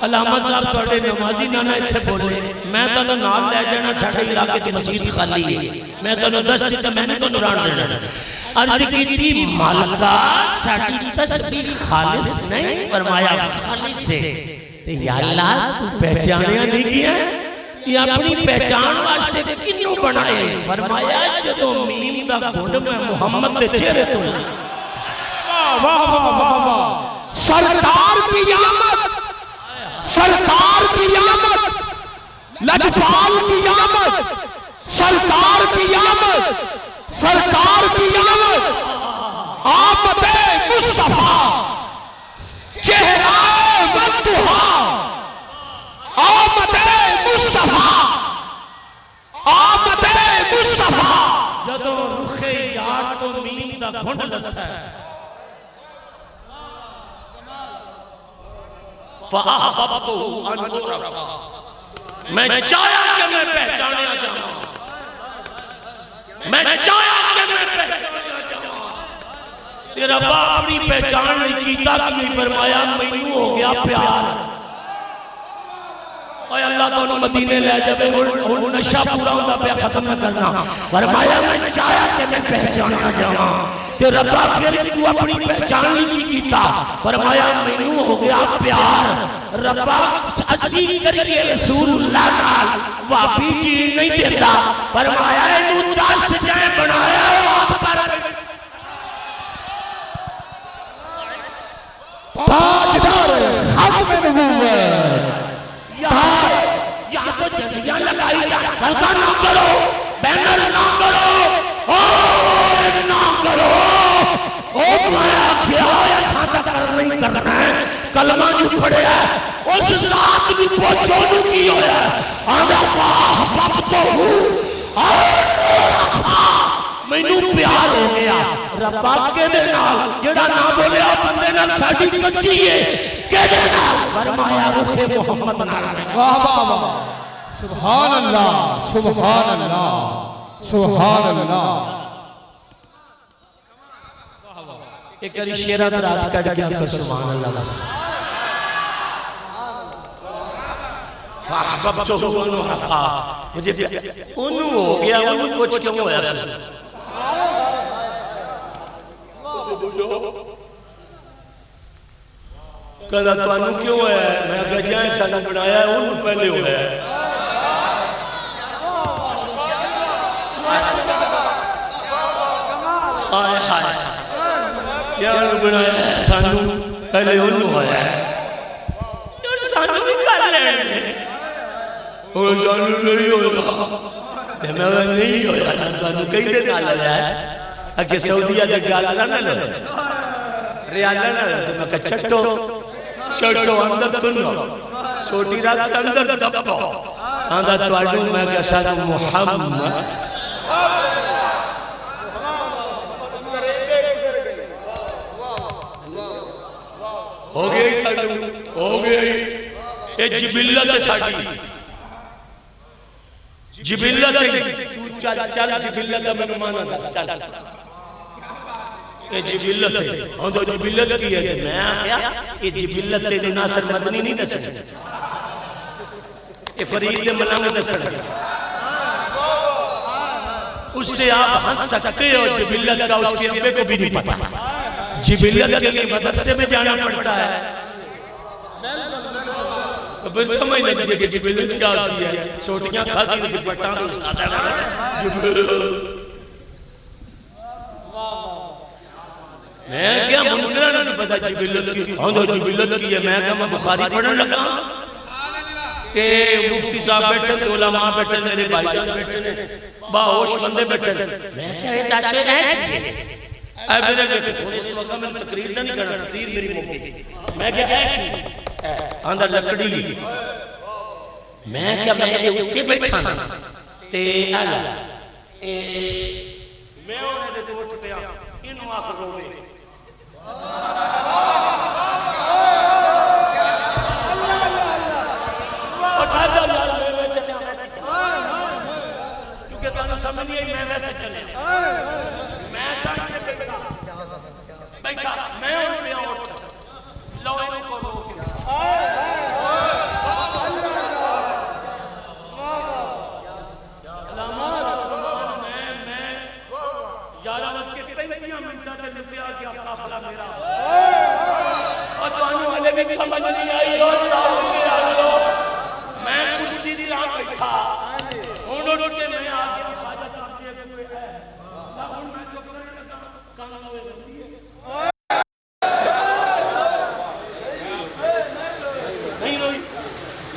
علامہ صاحب توڑے نمازی نانا اتھے بولے میں تو نال لے جانا ساڑھے علاقے کی مسجد خالی ہے میں تو دس دیتا میں نے تو نوران دینا عرض کی تھی مالکہ ساڑھی تسبیح خالص نہیں فرمایا خالص سے یا اللہ تو پہچانیا نہیں کیا یہ اپنی پہچان واسطے کنوں بنائے فرمایا جدو میم دا گھنڈ میں محمد دے چہرے تو سرکار کی آمد سرکار کی آمد لجپال کی آمد سرکار کی آمد سرکار کی آمد آمد مصطفیٰ چہرہ والدہا آمد مصطفیٰ آمد مصطفیٰ جدو رخ یار تو میم دا گھنڈ لگتا ہے فَأَحْبَبْتُهُ أَنْ أُعْرَفَ میں چاہیا کہ میں پہچانیا جاؤں میں چاہیا کہ میں پہچانیا جاؤں تیرا باپ اپنی پہچان نہیں کیتا کہ فرمایا میں ہو گیا پیار اے اللہ تو انہوں مدینے لے جب انہوں نشہ پورا ہوتا پہ ختم نہ کرنا فرمایا میں چاہیا کہ میں پہچانیا جاؤں تیرا باپ پھر تو اپنی پہچان نہیں کیتا فرمایا میں ہو گیا پیار ربا اسی کریے رسول اللہ نال واپی چیز نہیں دیتا فرمایا تو دس جائے بنایا آپ پر تاجدار ختم نبوت یا تو جنگیاں لگائی ہلکا نہ کرو بینر نہ کرو اور نہ کرو میں کیا ایسا تکر نہیں کرنا ہے کلمہ جو پڑھے ہے اس ذات بھی پوچھو جو کی ہویا ہے آنا فاہباب تو ہوں میں نو پیار ہو گیا ربا کے دینا جڑا نہ بولے آپ بندے نال ساڑھی کچھی ہے کے دینا فرمایا رخ محمد نال واہ واہ واہ سبحان اللہ سبحان اللہ سبحان اللہ ایک کری شیرہ در آت کٹ گیا کر سبحان اللہ فاحببتو انو حفا مجھے انو ہو گیا انو کچھ کیوں ہویا کہتا تو انو کیوں ہے میں اگر جائیں سالہ بنایا ہے انو پہلے ہو گیا ہے آئے ہائے یا انو بنایا ہے سانو پہلے انو ہویا ہے اور سانو بھی کر لینے اور سانو نہیں ہویا میں نہیں ہویا سانو کئی دن آلہ ہے اگر سعودیہ دے گالا نہ لے ریالہ نہ لے میں کہا چھٹو اندر تنو سوٹی رات اندر دبو اندر توڑو میں کہا سانو محمد ہو گئی چھاڑو ہو گئی اے جبلت چھاڑی جبلت چل جبلت میں نمانا دا چل اے جبلت ہے ہاں تو جبلت کی ہے میں آیا اے جبلت ہے جو ناصر مدنی نہیں دس سکتا اے فرید ملنگ دس سکتا اس سے آپ ہنس سکتے ہو جبلت کا اس کے ابے کو بھی نہیں پتا جبلت کے لیے مدرسے میں جانا پڑتا ہے پھر سمجھ لگی ہے کہ جبلت کیا ہوتی ہے چھوٹیاں کھاتی ہیں سے پٹان اس کھاتا ہے میں کیا منکرہ نہیں پتا جبلت کی جبلت کی ہے. میں کہا میں بخاری پڑھنے لگا کہ مفتی صاحب بیٹھے تھے, علماء بیٹھے, میرے بھائی جان بیٹھے, باہوش بندے بیٹھے. میں کہا یہ داشے رہے اے میرے بیٹھے اس وقت میں تقریر نہیں کرنا, تقریر میری موقع. میں کہا اے کی اندر لکڑی لی. میں کہا میں یہ اٹھے بیٹھا نا تے آلا میں انہیں دے اٹھ پیا انہوں آخر روے. کیونکہ تانوں سمجھ نہیں آئی میں ویسے چلے میں سامنے بیٹھا میں انہوں نے اٹھ لو انہوں کو رو کے سمجھ نہیں آئی میں کرسی دی راہ بیٹھا انہوں نے میں آگے خواجہ صاحب دیے ہوئے ہے ان میں چپ کرنے لگا کانا ہوئے بندی ہے نہیں ہوئی.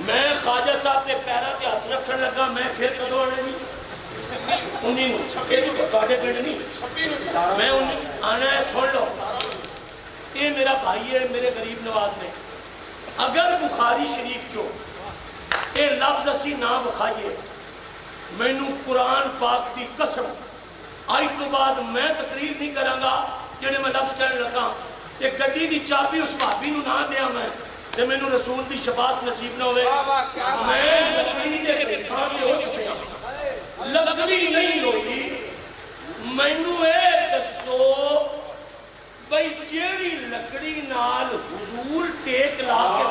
میں خواجہ صاحب کے پیرہ کے ہاتھ رکھنے لگا. میں پھر کدو آنے نہیں انہیں کاٹے پینڈ نہیں میں انہیں آنا ہے. سن لو یہ میرا بھائی ہے, میرے غریب نواز نے اگر بخاری شریف چو یہ لفظ اسی نہ بکھائیے میں نو قرآن پاک دی قسم آج تو بعد میں تقریر نہیں کرانگا جنہیں میں لفظ کہنے لگا کہ گڈی دی چابی اس بھابی نو نہ دیا میں کہ میں نو رسول دی شفاعت نصیب نہ ہوئے. میں لکڑی دے بیٹھا کے ہو چکے لکڑی نہیں ہوئی. میں نو ایک سو بھئی جیڑی لکڑی نال حضور ٹیک لا کے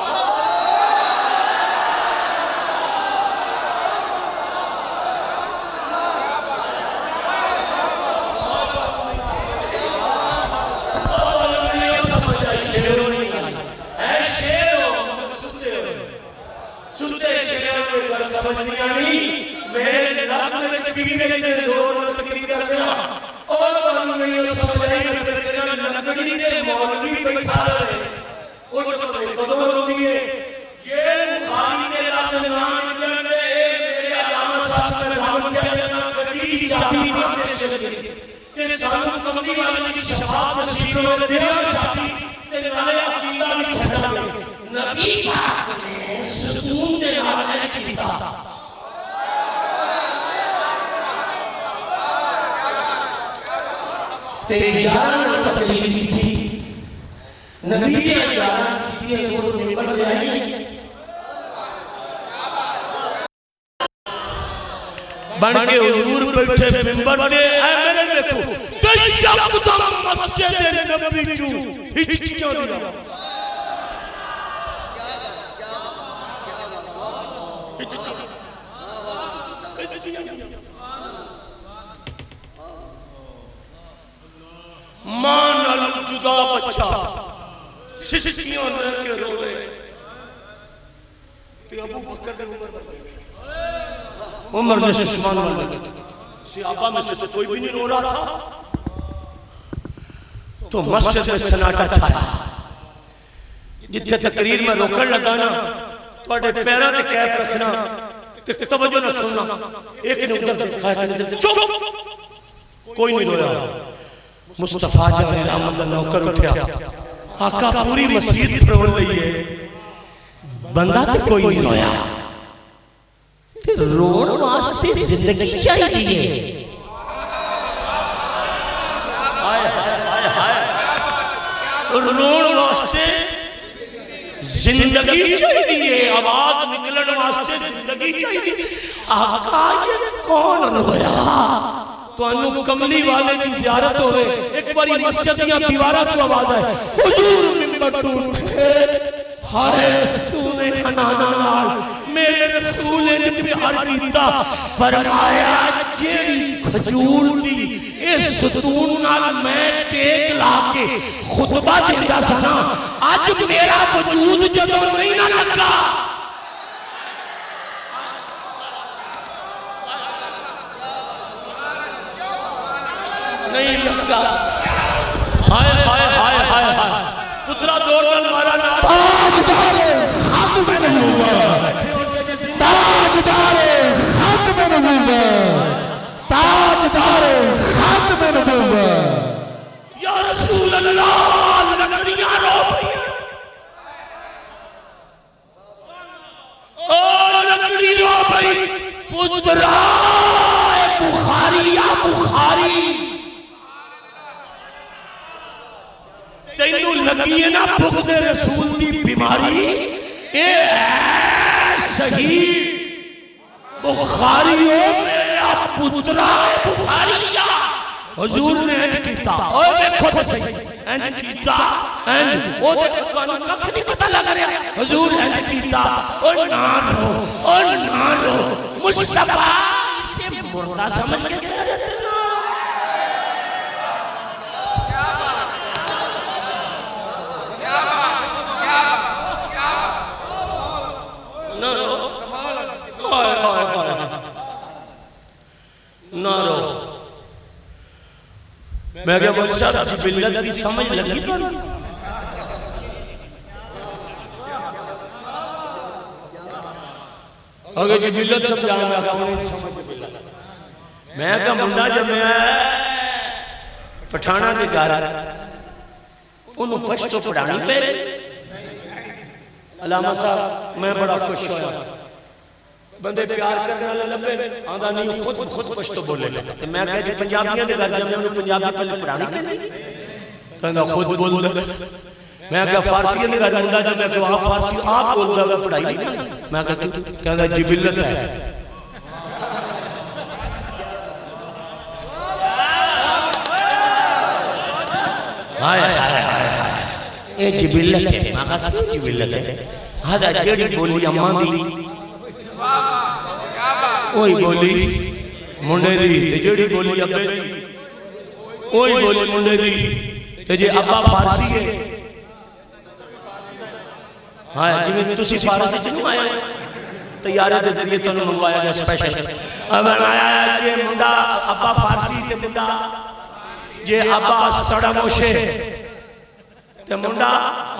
سمجھ نہیں آئی میرے لگ میں چپی گئی زور اور تقریر کر رہا اور نہیں سمجھ آئی لکڑی دے مولوی بیٹھا رہے اور تو قدر ہو دیئے جیل بخاری کے راجنان کرنے میرے علامہ صاحب میں سامن کہنا گڑی چاہی نامے سے گئی کہ سامن کمنی والی شفاعت نصیب میں دیا چاہی تے نالے عقیدہ بھی چھڑا گئے. نبی پاک نے سکون دے والے کی کتاب تیری جان تقریر کی تھی نبی کے جان کی نور ممبر لے آئی بن کے حضور بیٹھے ممبر دے اے میرے دیکھو کہ یکدم مسجد نبی چو ہچکیوں دیا ماں نال جدا بچہ سسکیوں لے کے روئے تو ابو بکر نے عمر نے سشمان والے صحابہ میں سے کوئی بھی نہیں رو رہا تھا تو مسجد میں سناٹا چھایا. جتنے تقریر میں روکڑ لگانا توڑے پیرہ تے کیف رکھنا توجہ نہ سننا ایک نے ادھر چپ کوئی نہیں رویا. مصطفیٰ جان رحمت اللہ نوکر اٹھیا آقا پوری مسجد پر ہو رہی ہے بندہ تے کوئی نہیں رویا. پھر روڑ واسطے زندگی چاہیے روڑ واسطے زندگی چاہیے آواز نکلن واسطے زندگی چاہیے. آقا یہ کون رویا تو انہوں کملی والے کی زیارت ہو رہے ایک باری مسجدیاں دیوارہ جو آواز ہے حضور ممبر تو اٹھے ہائے رسول انانا نال میرے رسول نے پیار کیتا فرمایا جیڑی کھجور دی اس ستون نال میں ٹیک لا کے خطبہ دیتا سنا آج میرا وجود جدو نہیں نہ لگا نہیں لگا. ہائے ہائے ذرا زور نال مارا نا تاجدار ختم نبوت، تاجدار ختم نبوت، تاجدار ختم نبوت. یا رسول اللہ لکڑیاں رو پئی اور لکڑی رو پئی پترا بخاری یا بخاری تینوں لگی ہے نا بغض رسول دی بیماری اے صحیح بخاری ہو میرا پترا بخاری یا حضور نے انج کیتا اوہ دیکھو تو صحیح انج کیتا انج وہ دیکھو کانو ککھ نہیں پتہ لگ رہا حضور انج کیتا اوہ نانو مصطفیٰ اسے مردہ سمجھ کے کہہ رہے تھے نہ رو میں کہا بول صاحب جبلت کی سمجھ لگی تو اگر جبلت سب جانا میں کہا میں کہا منڈا جب میں پٹھانا کے گارا انہوں پشتو پڑھانی پہ علامہ صاحب میں بڑا خوش ہویا بندے پیار کرنے والے لبے آندھا نہیں خود پشتو بولے لے میں کہا جی پنجابیاں دے گھر جب میں انہوں پنجابی پہلے پڑھانی پہ کہا خود بول دے میں کہا فارسی دے گھر منڈا جب میں کہا آپ فارسی آپ بول دے گا پڑھائی میں کہا جبلت ہے ہائے ہائے ہائے اے جبلت ہے میں کہا کیوں جبلت ہے ہاں جیڑی بولی اماں دی اوہی بولی منڈے دی جیڑی بولی ابے دی اوہی بولی منڈے دی جی ابا فارسی ہے ہاں جی میں تسی فارسی چنو آیا تیارے دے ذریعے تو انہوں منگوایا گیا سپیشل اب آیا ہے کہ منڈا ابا فارسی تے منڈا یہ ابا آستڑا موشے تے منڈا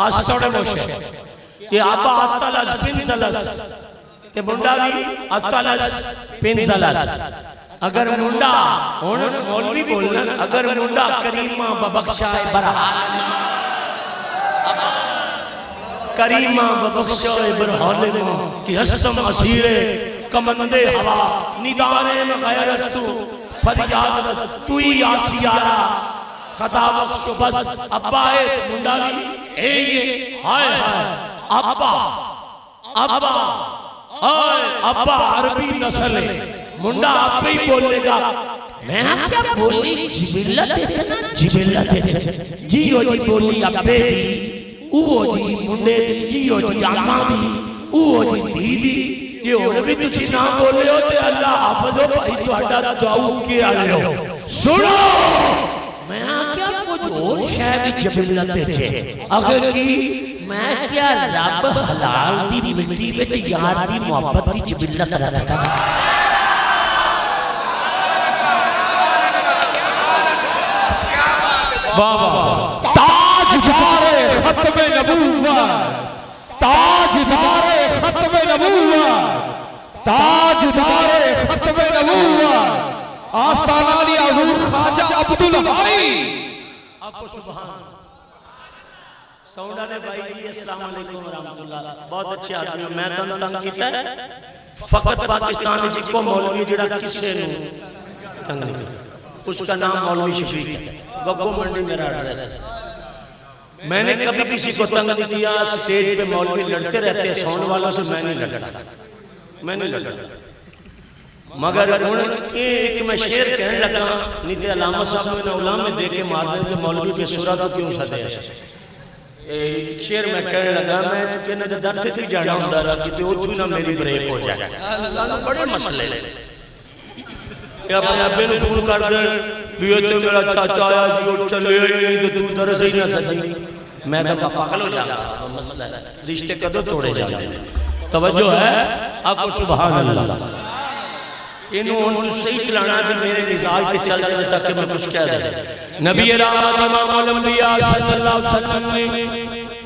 آستڑا موشے یہ ابا اتلس پنزلس تے منڈا بھی اتلس پنزلس اگر منڈا مولوی بولنا اگر منڈا کریمہ ببخشائے برحال کریمہ ببخشائے برحال کی حسم اسیرے کمندے ہوا ندانے میں غیرستو فریاد بس توی آسیارا خطا بخشو بس ابا ہے منڈا بھی اے یہ ہائے ہائے ابا ابا ابا عربی نسل ہے منڈا آپ ہی بولے گا میں کیا بولی جبلت ہے جبلت ہے جیو جی بولی ابے دی اوہ جی منڈے دی جیو جی آماں دی اوہ جی دی دی یہ انہیں بھی تسی نام بولے ہوتے اللہ حافظ ہو بھائی تو اڈا دعاو کیا لے ہو سنو میں کیا کچھ اور شاید جبلت ہے اگر کی میں کیا رب حلال دی مٹی بچ یار دی محبت دی جبلت رکھتا بابا تاجدار ختم نبوت، تاجدار ختم نبوت، تاجدار ختم نبوت، آستانہ علی حضور خواجہ عبدالحائی. آپ کو سبحان سونڈا نے بھائی جی السلام علیکم ورحمتاللہ بہت اچھے آدمی میں تنگ کیتا ہے فقط پاکستان جی کو مولوی جڑا کسے نو تنگ نہیں اس کا نام مولوی شفیق ہے گگو منڈی میرا ایڈریس میں نے کبھی کسی کو تنگ نہیں کیا سٹیج پہ مولوی لڑتے رہتے ہیں سون والوں سے میں نہیں لڑتا میں نہیں لڑتا مگر ایک میں شیر کہنے لگا نیتے علامہ صاحب میں علام میں دے کے مار دیں کہ مولوی پہ سورہ تو کیوں سدے شیر میں کہنے لگا میں چکے نہ در سے تھی جانا ہوں دارا کہ تو اتھو نہ میری بریک ہو جائے بڑے مسئلے لے کہ اپنے ابے نے فون کر دیں بیوتے میرا چاچا آیا جی اور چلے آئی تو تو در سے ہی نہ سکتی میں تو پاگل ہو جانا مسئلہ ہے رشتے قدر توڑے جانے توجہ ہے آپ کو سبحان اللہ انہوں نے صحیح چلانا ہے میرے مزاج پہ چل جائے تاکہ میں کچھ کہہ دیں نبی رحمت امام الانبیاء صلی اللہ علیہ وسلم نے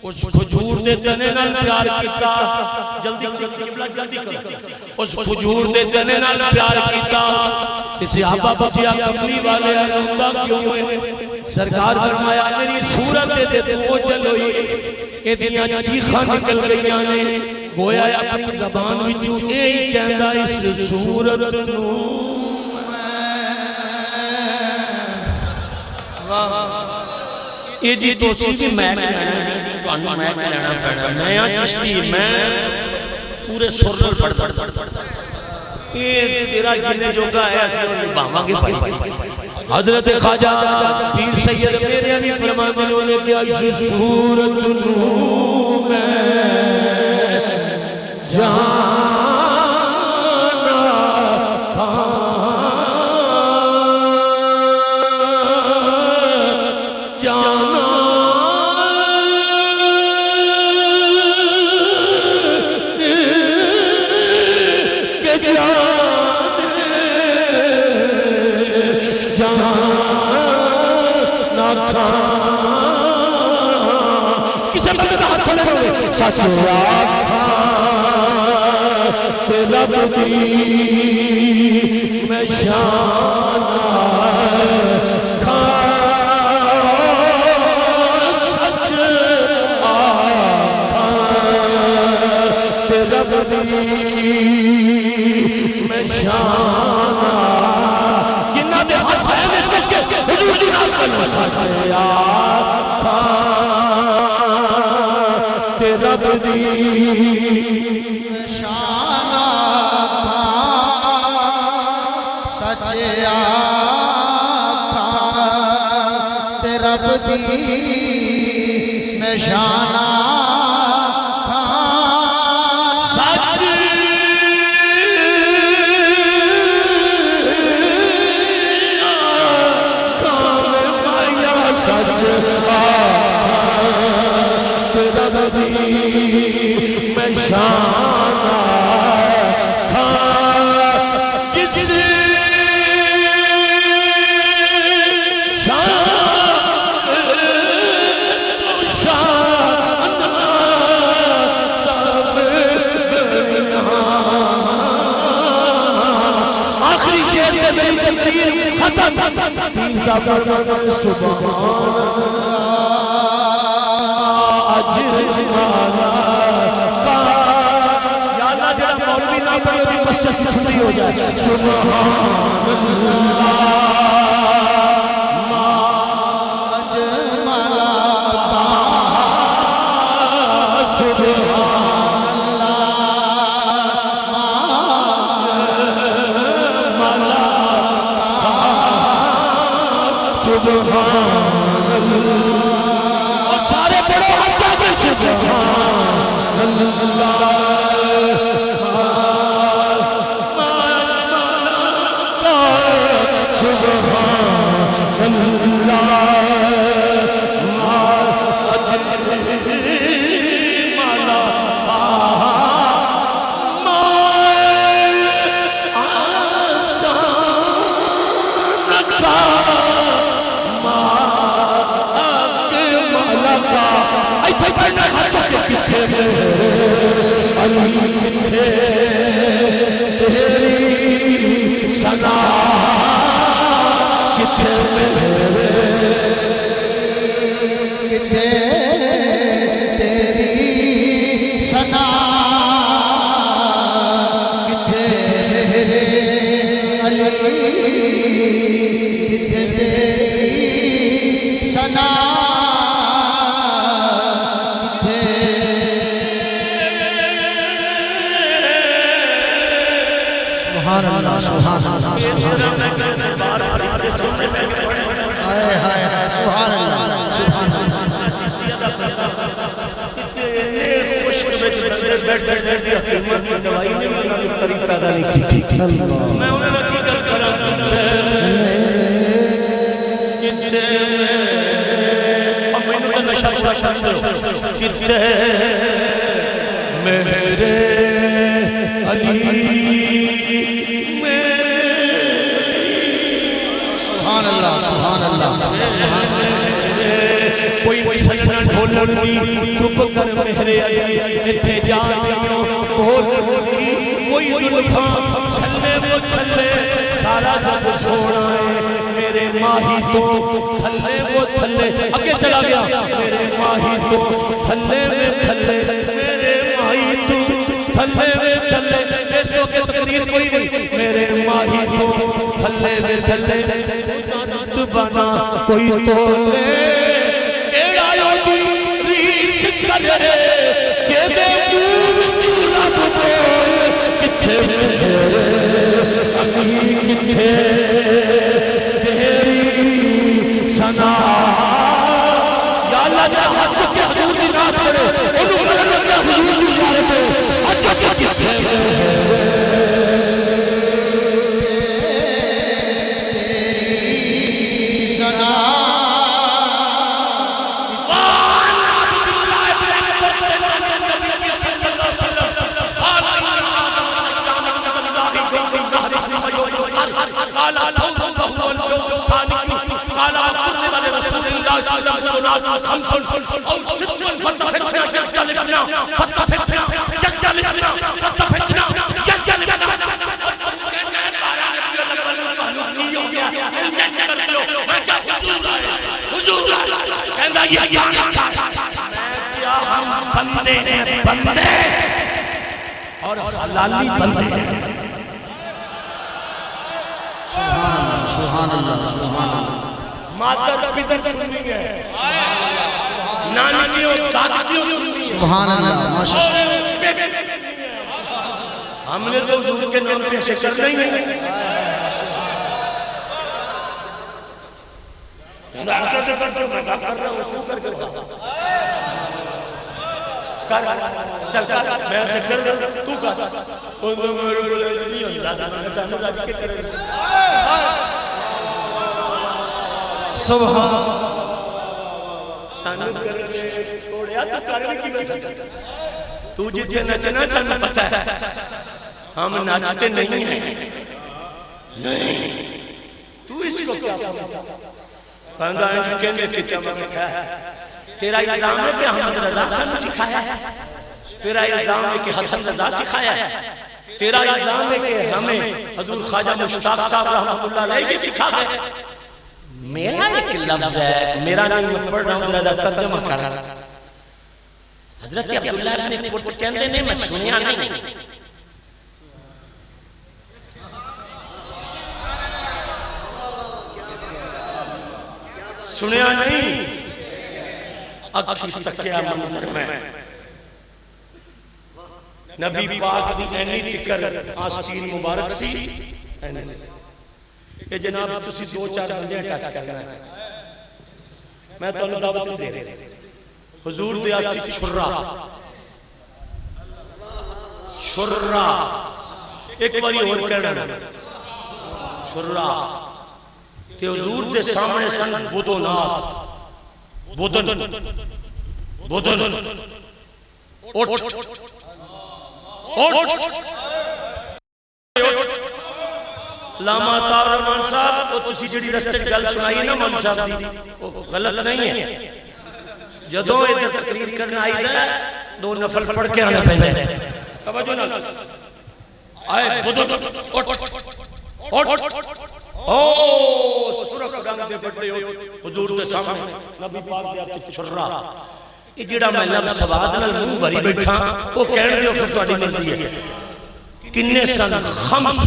اس کھجور دے تنے نال پیار کیتا جلدی کرو اس کھجور دے تنے نال پیار کیتا کسی آبا بچیا کملی والے روندہ کیوں ہوئے سرکار فرمایا میری صورت دے تو چلوئی اے دنیا چیخاں نکل گئیاں نے گویا اپنی زبان وچوں اے ہی کہندا اس صورت نو یہ جی تو سی میں کہنا میں کہنا پڑا نیا چشتی میں پورے سرل پڑھتا یہ تیرا جنے جو گا ہے ایسے سے باہاں گے بھائی حضرت خواجہ پیر سید میرے علی فرما دلوں نے کیا اس صورت نو میں جانا سچ آکھاں تیرا بدی میں شان آکھاں سچ آکھاں تیرا بدی میں شان آکھاں جنہ دے ہاتھ ہے میں چکے حضور دی نال کرو سچ آکھاں رب دی شان آکھاں سچ آکھاں تے رب دی میں شان آکھاں سچ آکھاں میں پایا سچ میں شان آکھاں جس شان آخری شعر کے میری تقریر ختم تین صاحب سبحان یا اللہ جڑا مولوی نہ پڑھے بھی مسجد سے چھٹی ہو جائے سبحان اللہ میرے علی سبحان اللہ سبحان اللہ کوئی سجن بولن دی چپ کر میرے علی اتھے جان دیو بولن دی کوئی زلفاں چھلے وہ چھلے سارا جب سونا ہے میرے ماہی تو تھلے وہ تھلے اگے چلا گیا میرے ماہی تو تھلے میں تھلے میرے ماہی تو تھلے میں تھلے اس تو کہ تقریر کوئی نہیں میرے ماہی تو تھلے میں تھلے تو بنا کوئی تو لے ایڑا یودی ریس کرے جیدے مور چولا بول کتھے میرے امی کتھے تیری سنا یا اللہ جا حد چکے حضور دی نات کرے انہوں نے لگا حضور دی شارے پہ حد چکے کتھے قال صوته هو الجو الصادق قال كل من رسول الله صلى الله عليه وسلم خمس او ست فتفتنا يستلفنا فتفتنا يستلفنا فتفتنا يستلفنا حضور کہندا یہ ہم بندے ہیں بندے اور حلالی بندے ہیں سبحان اللہ سبحان اللہ مادر پیتر سننی ہے نانیوں دادیوں سننی ہے سبحان اللہ ہم نے تو حضور کے نام پہ شکر نہیں ہے چل کر میں شکر کر تو کر سبحان تو جتنے نچنا سانو پتہ ہے ہم نچتے نہیں ہیں نہیں تو اس کو کیا بندہ ہے جو کہنے کتنا مکہ ہے تیرا الزام ہے کہ حمد رضا سے سکھایا ہے تیرا الزام ہے کہ حسن رضا سکھایا ہے تیرا الزام ہے کہ ہمیں حضور خواجہ مشتاق صاحب رحمت اللہ علیہ کی سکھا گئے میرا ایک لفظ ہے میرا نام میں پڑھ رہا ہوں ذرا ترجمہ کر رہا حضرت عبداللہ ابن قرط کہندے نے میں سنیا نہیں سنیا نہیں اکھی تکیا منظر میں نبی پاک دی اینی تکر آستین مبارک سی کہ جناب تسی دو چار بندے ٹچ کرنا ہے میں تو اللہ دعوت دے رہے حضور دے آسی چھرا چھرا ایک باری اور کہنا چھرا کہ حضور دے سامنے سن بدونات بدن بدن لاما تار رحمان صاحب وہ تسی جڑی رستے گل سنائی نا مان صاحب دی غلط نہیں ہے جدوں ادھر تقریر کرنا آئی ہے دو نفل پڑھ کے آنا پہلے توجہ نہ آئے بدن او سرخ رنگ دے بڑے حضور دے سامنے نبی پاک دے آتے چھرا یہ جڑا میں لفظ سواد نال منہ بھری بیٹھا وہ کہن دیو پھر تہاڈی مرضی ہے کنے سن خمس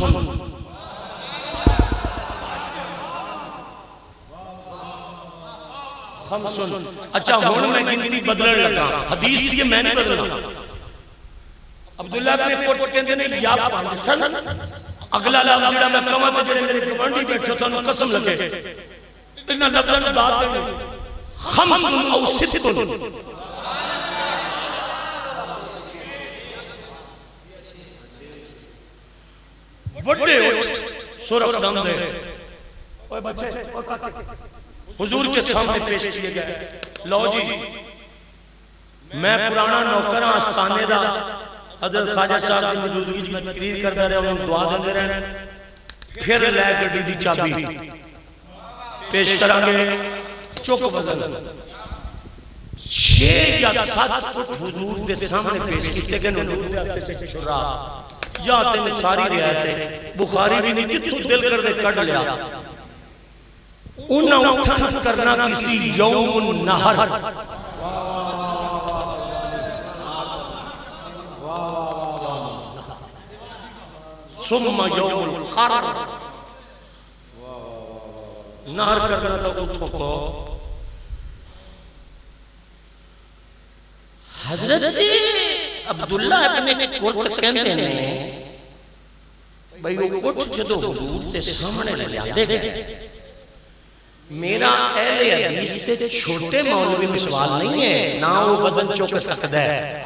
خمسن اچھا ہون میں گنتی بدلن لگا حدیث دیئے میں نے بدلنا عبداللہ ابن قرط کہندے نے یا پانسن اگلا لفظ جڑا میں کہاں تے جڑے میرے گوانڈی بیٹھے تھا انہوں قسم لگے انہاں لفظاں نوں داد دے خمسن او ستن بڑے سرخ دم دے اوے بچے حضور کے سامنے پیش کیے گئے لو جی میں پرانا نوکر آستانے دا حضرت خواجہ صاحب کی موجودگی میں تقریر کرتا رہے انہوں دعا دے رہے پھر لے گڑی دی چابی پیش کریں گے چوک وزن 6 یا 7 فٹ حضور دے سامنے پیش کیتے گئے حضور دے ہاتھ سے چھرا یا تین ساری روایت ہے بخاری بھی نہیں کتوں دل کر دے کڈ لیا انہاں اٹھن کرنا کسی یوم النہر ثم یوم القرر نہر کرنا تو اٹھو کو حضرت عبداللہ ابن قرط کہتے ہیں بھئی وہ اٹھ جدو حضور دے سامنے لے آتے گئے میرا اہل حدیث سے چھوٹے مولوی میں سوال نہیں ہے نہ وہ وزن چوک سکتا ہے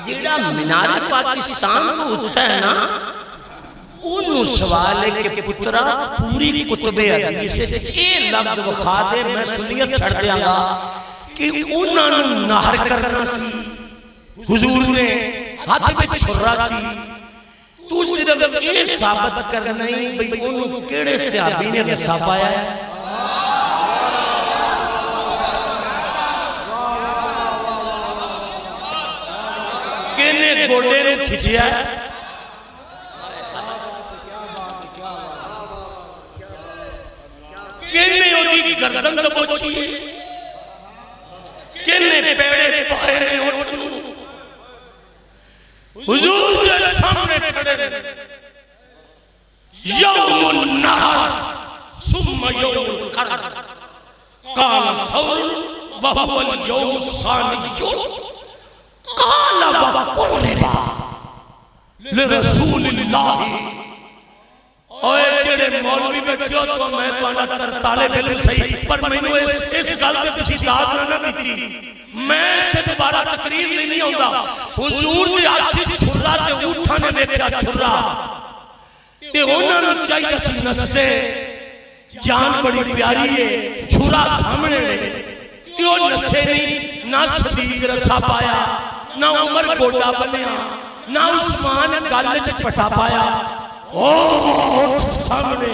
جیڑا منار پاکستان کو ہوتا ہے نا انہوں سوال ہے کہ پترہ پوری کتب حدیث سے اے لفظ وخا دے میں سنیت چھڑ دیا گا کہ انہوں نے نہر کرنا سی حضور نے ہاتھ میں چھرا سی تو صرف یہ ثابت کرنا ہی بھئی انہوں کیڑے صحابی نے رسا پایا ہے کینے گوڑے نے کھچیا ہے کینے ہوتی گردن دبوچی ہے کینے پیڑے پائے نے اٹھنو حضور کے سامنے کھڑے یوم النہر ثم یوم القرر قال ثور وهو اليوم الثاني قال وقربا لرسول اللہ اوے کیڑے مولوی بیٹھے ہو تو میں تہاڈا طالب علم صحیح پر مینوں اس گل تے تسی داد نہ دتی میں تے دوبارہ تقریر نہیں ہوندا حضور دے ہاتھ وچ چھرا تے اونٹھاں نے ویکھیا چھرا تے انہاں نوں چاہیے سی نسے جان بڑی پیاری ہے چھرا سامنے کیوں نسے نہیں نہ صدیق رسا پایا نہ عمر گوڑا بنیا نہ عثمان گل وچ پٹا پایا سامنے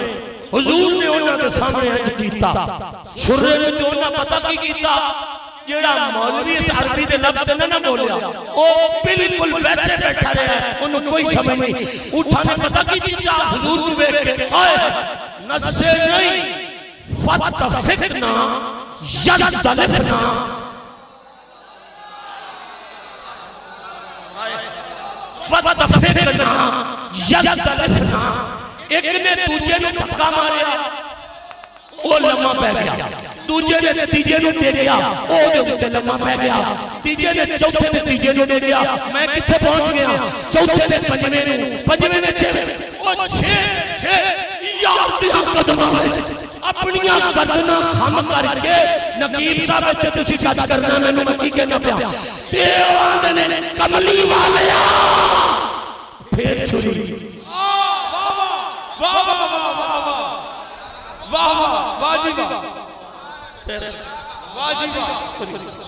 حضور نے انہوں نے سامنے حج کیتا چھرے نے تو انہوں نے پتہ کی کیتا جیڑا مولوی اس عربی دے لفظ نہ بولیا او بالکل ویسے بیٹھا رہا ہے انہوں کوئی سمجھ نہیں اٹھا نے پتہ کی کیتا حضور کو بیٹھ کے نسے نہیں فتفقنا یزدلفنا فتفقنا یزدلفنا ایک نے دوجے نے دھکا ماریا وہ لمحہ پہ گیا دوجے نے تیجے نے دے گیا وہ دے اتے لمحہ پہ گیا تیجے نے چوتھے نے تیجے نے دے گیا میں کتھے پہنچ گیا چوتھے نے پنجویں نے چھے یاد دیا قدمہ ہے اپنیاں قدمہ خم کر کے نقیب صاحب تے تسی جج کرنا میں مکی کے نہ پیا دیوان نے کملی والیا پھر چھری واہ واہ واہ واہ واہ واہ جی واہ واہ جی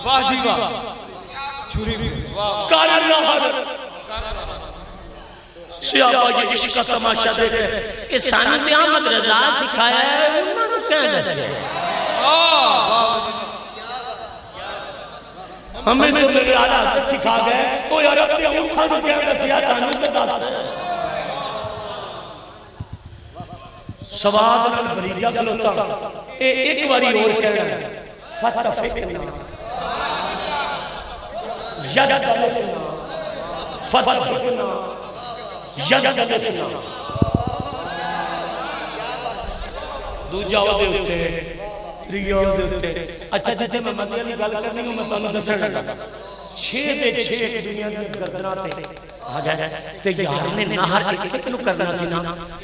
واہ جی واہ چھری واہ کر نہر صحابہ یہ عشق کا تماشا دیکھے کہ سانت احمد رضا سکھایا ہے انہوں نے کہہ دسے ہمیں تو میرے آلہ حضرت سکھا گئے تو یار اپنے اٹھا جو کہہ دسے سانت دس سواد نال بریجہ کلوتا ایک باری اور کہہ رہا ہے فتفقنا یزدلفنا فتفقنا یزدلفنا دوجہ ہو دے ہوتے تریہ ہو دے ہوتے اچھا جیسے میں مدیہ نہیں گل کرنی ہوں میں تو انہوں دسر لگا 6 دے 6 دنیا کی گردناتے آ جائے تے یار نے نہر ایک نو کرنا سی نا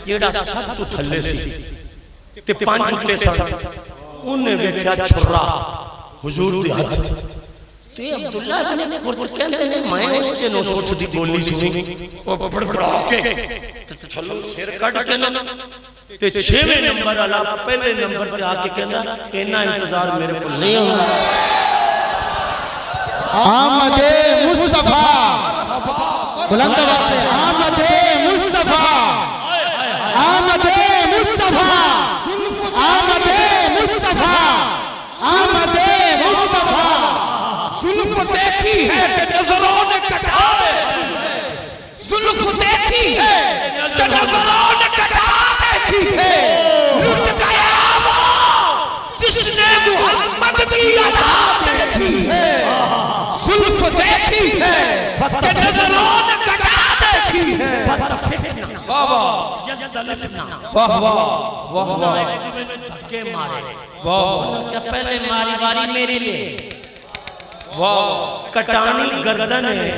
جیڑا سب تو تھلے سی تے 5 اٹھے سن انہیں ویکھیا چھرا حضور دی ہاتھ تے عبداللہ ابن قرط کہتے ہیں میں اس کے نو سوچ دی بولی سنی وہ بڑھ بڑھا کے چھلو سیر کٹ کے نا تے 6ویں نمبر اللہ پہلے نمبر تے آکے کہنا اینا انتظار میرے کو نہیں ہوگا آمد مصطفیٰ بلند آواز سے آمد مصطفیٰ آمد مصطفیٰ آمد مصطفیٰ آمد مصطفیٰ زلف دیکھی ہے کہ نظروں نے کٹا دے زلف دیکھی ہے کہ نظروں نے کٹا دیکھی ہے لٹ گیا وہ جس نے محمد کی ادا دیکھی ہے زلف دیکھی ہے کہ نظروں نے کٹا دیکھی ہے واہ واہ واہ واہ واہ واہ دھکے مارے واہ کیا پہلے ماری باری میرے لیے واہ کٹانی گردن ہے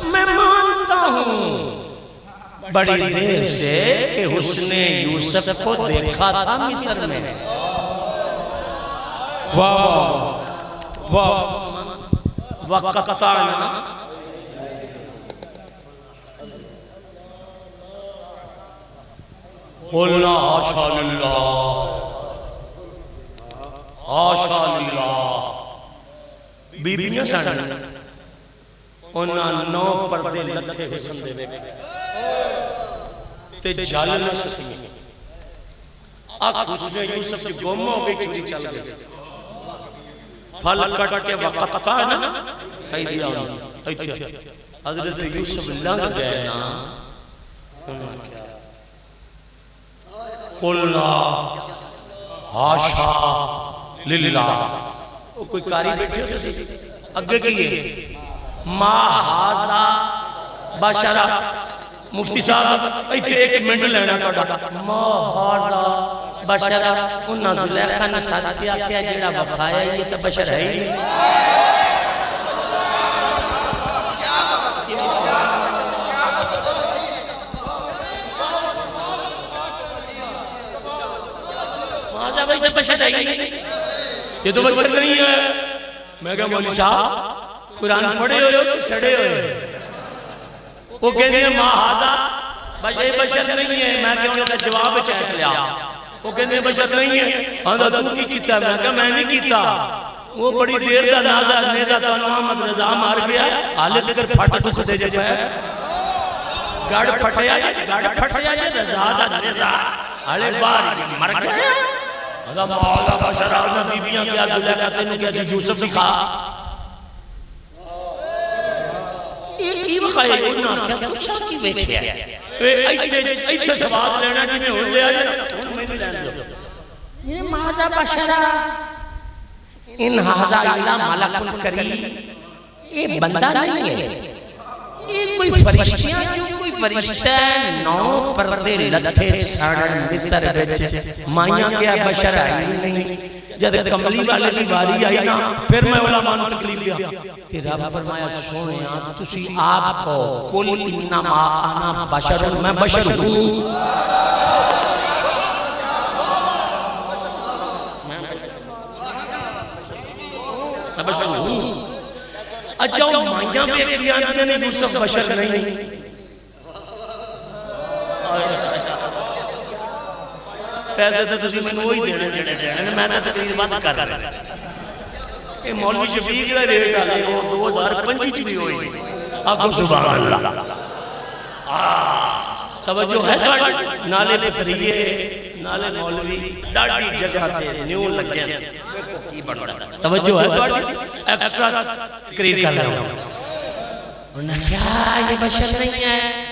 میں مانتا ہوں بڑی دیر سے کہ حسن یوسف کو دیکھا تھا مصر میں واہ واہ وقتانا قلنا حاشا للہ حاشا للہ بیبیاں سن انہاں 9 پردے لتھے حسن دے ویکھے تے جل نہ سکی آنکھ حسن یوسف کی گم ہو گئی چوری چل گئی پھل کٹ کے وقت نا ایدیا حضرت یوسف لنگ گئے نا قلنا حاشا للہ کوئی کاری بیٹھے ہو اگے کیے ما حازا بشرا مفتی صاحب ایک منٹ لینا ما حازا بشرا انہا زلیخہ نے ساتھ کیا کیا جیڑا بخایا یہ تو بشر ہے ہی نہیں یہ تو بشر نہیں ہے میں کہا مولی صاحب قرآن پڑھے ہوئے سڑے ہوئے وہ کہتے ہیں ماں حاضر بشر نہیں ہے میں کہا انہوں نے جواب چاہت لیا وہ کہتے ہیں بشر نہیں ہے آندھا تو کی کیتا میں کہا میں نہیں کیتا وہ بڑی دیر دا نیزہ تو محمد رضا مار گیا حالت کر پھٹ ٹک دے جب ہے گاڑ پھٹیا رضا دا نیزہ حالے بار مر گیا اگر مولا بشر آنا بیبیاں کیا دلے کہتے ہیں کہ یوسف سکھا یہ وقائے انہاں کیا کچھ کی ویکھے ہے ایتھے سواد لینا جی میں ہو لے آئے یہ مازا بشرا ان حازا الہ ملک کریم یہ بندہ نہیں ہے یہ کوئی فرشتیاں کوئی فرشتہ 9 پردے لتھے ساڑن مصر بچ مائیاں کیا بشر آئی نہیں جب کملی والے دی واری آئی نا پھر میں علماء نے تکلیف دیا کہ رب فرمایا سونے تسی آپ کو قل انما انا بشر میں بشر ہوں میں بشر ہوں اجاؤ مائیاں پہ کیانتیں نے یوسف بشر نہیں پیسے سے تسی میں وہی دینے میں نے تقریر بات کر رہا یہ مولوی شفیق کا ریٹ آلے وہ 2025 بھی ہوئی آگو سبحان اللہ توجہ ہے نالے پتریے نالے مولوی ڈاڑی جگہ تے نیوں لگ گیا توجہ ہے ایکسٹرا تقریر کر رہا ہوں انہوں نے کیا یہ بشر نہیں ہے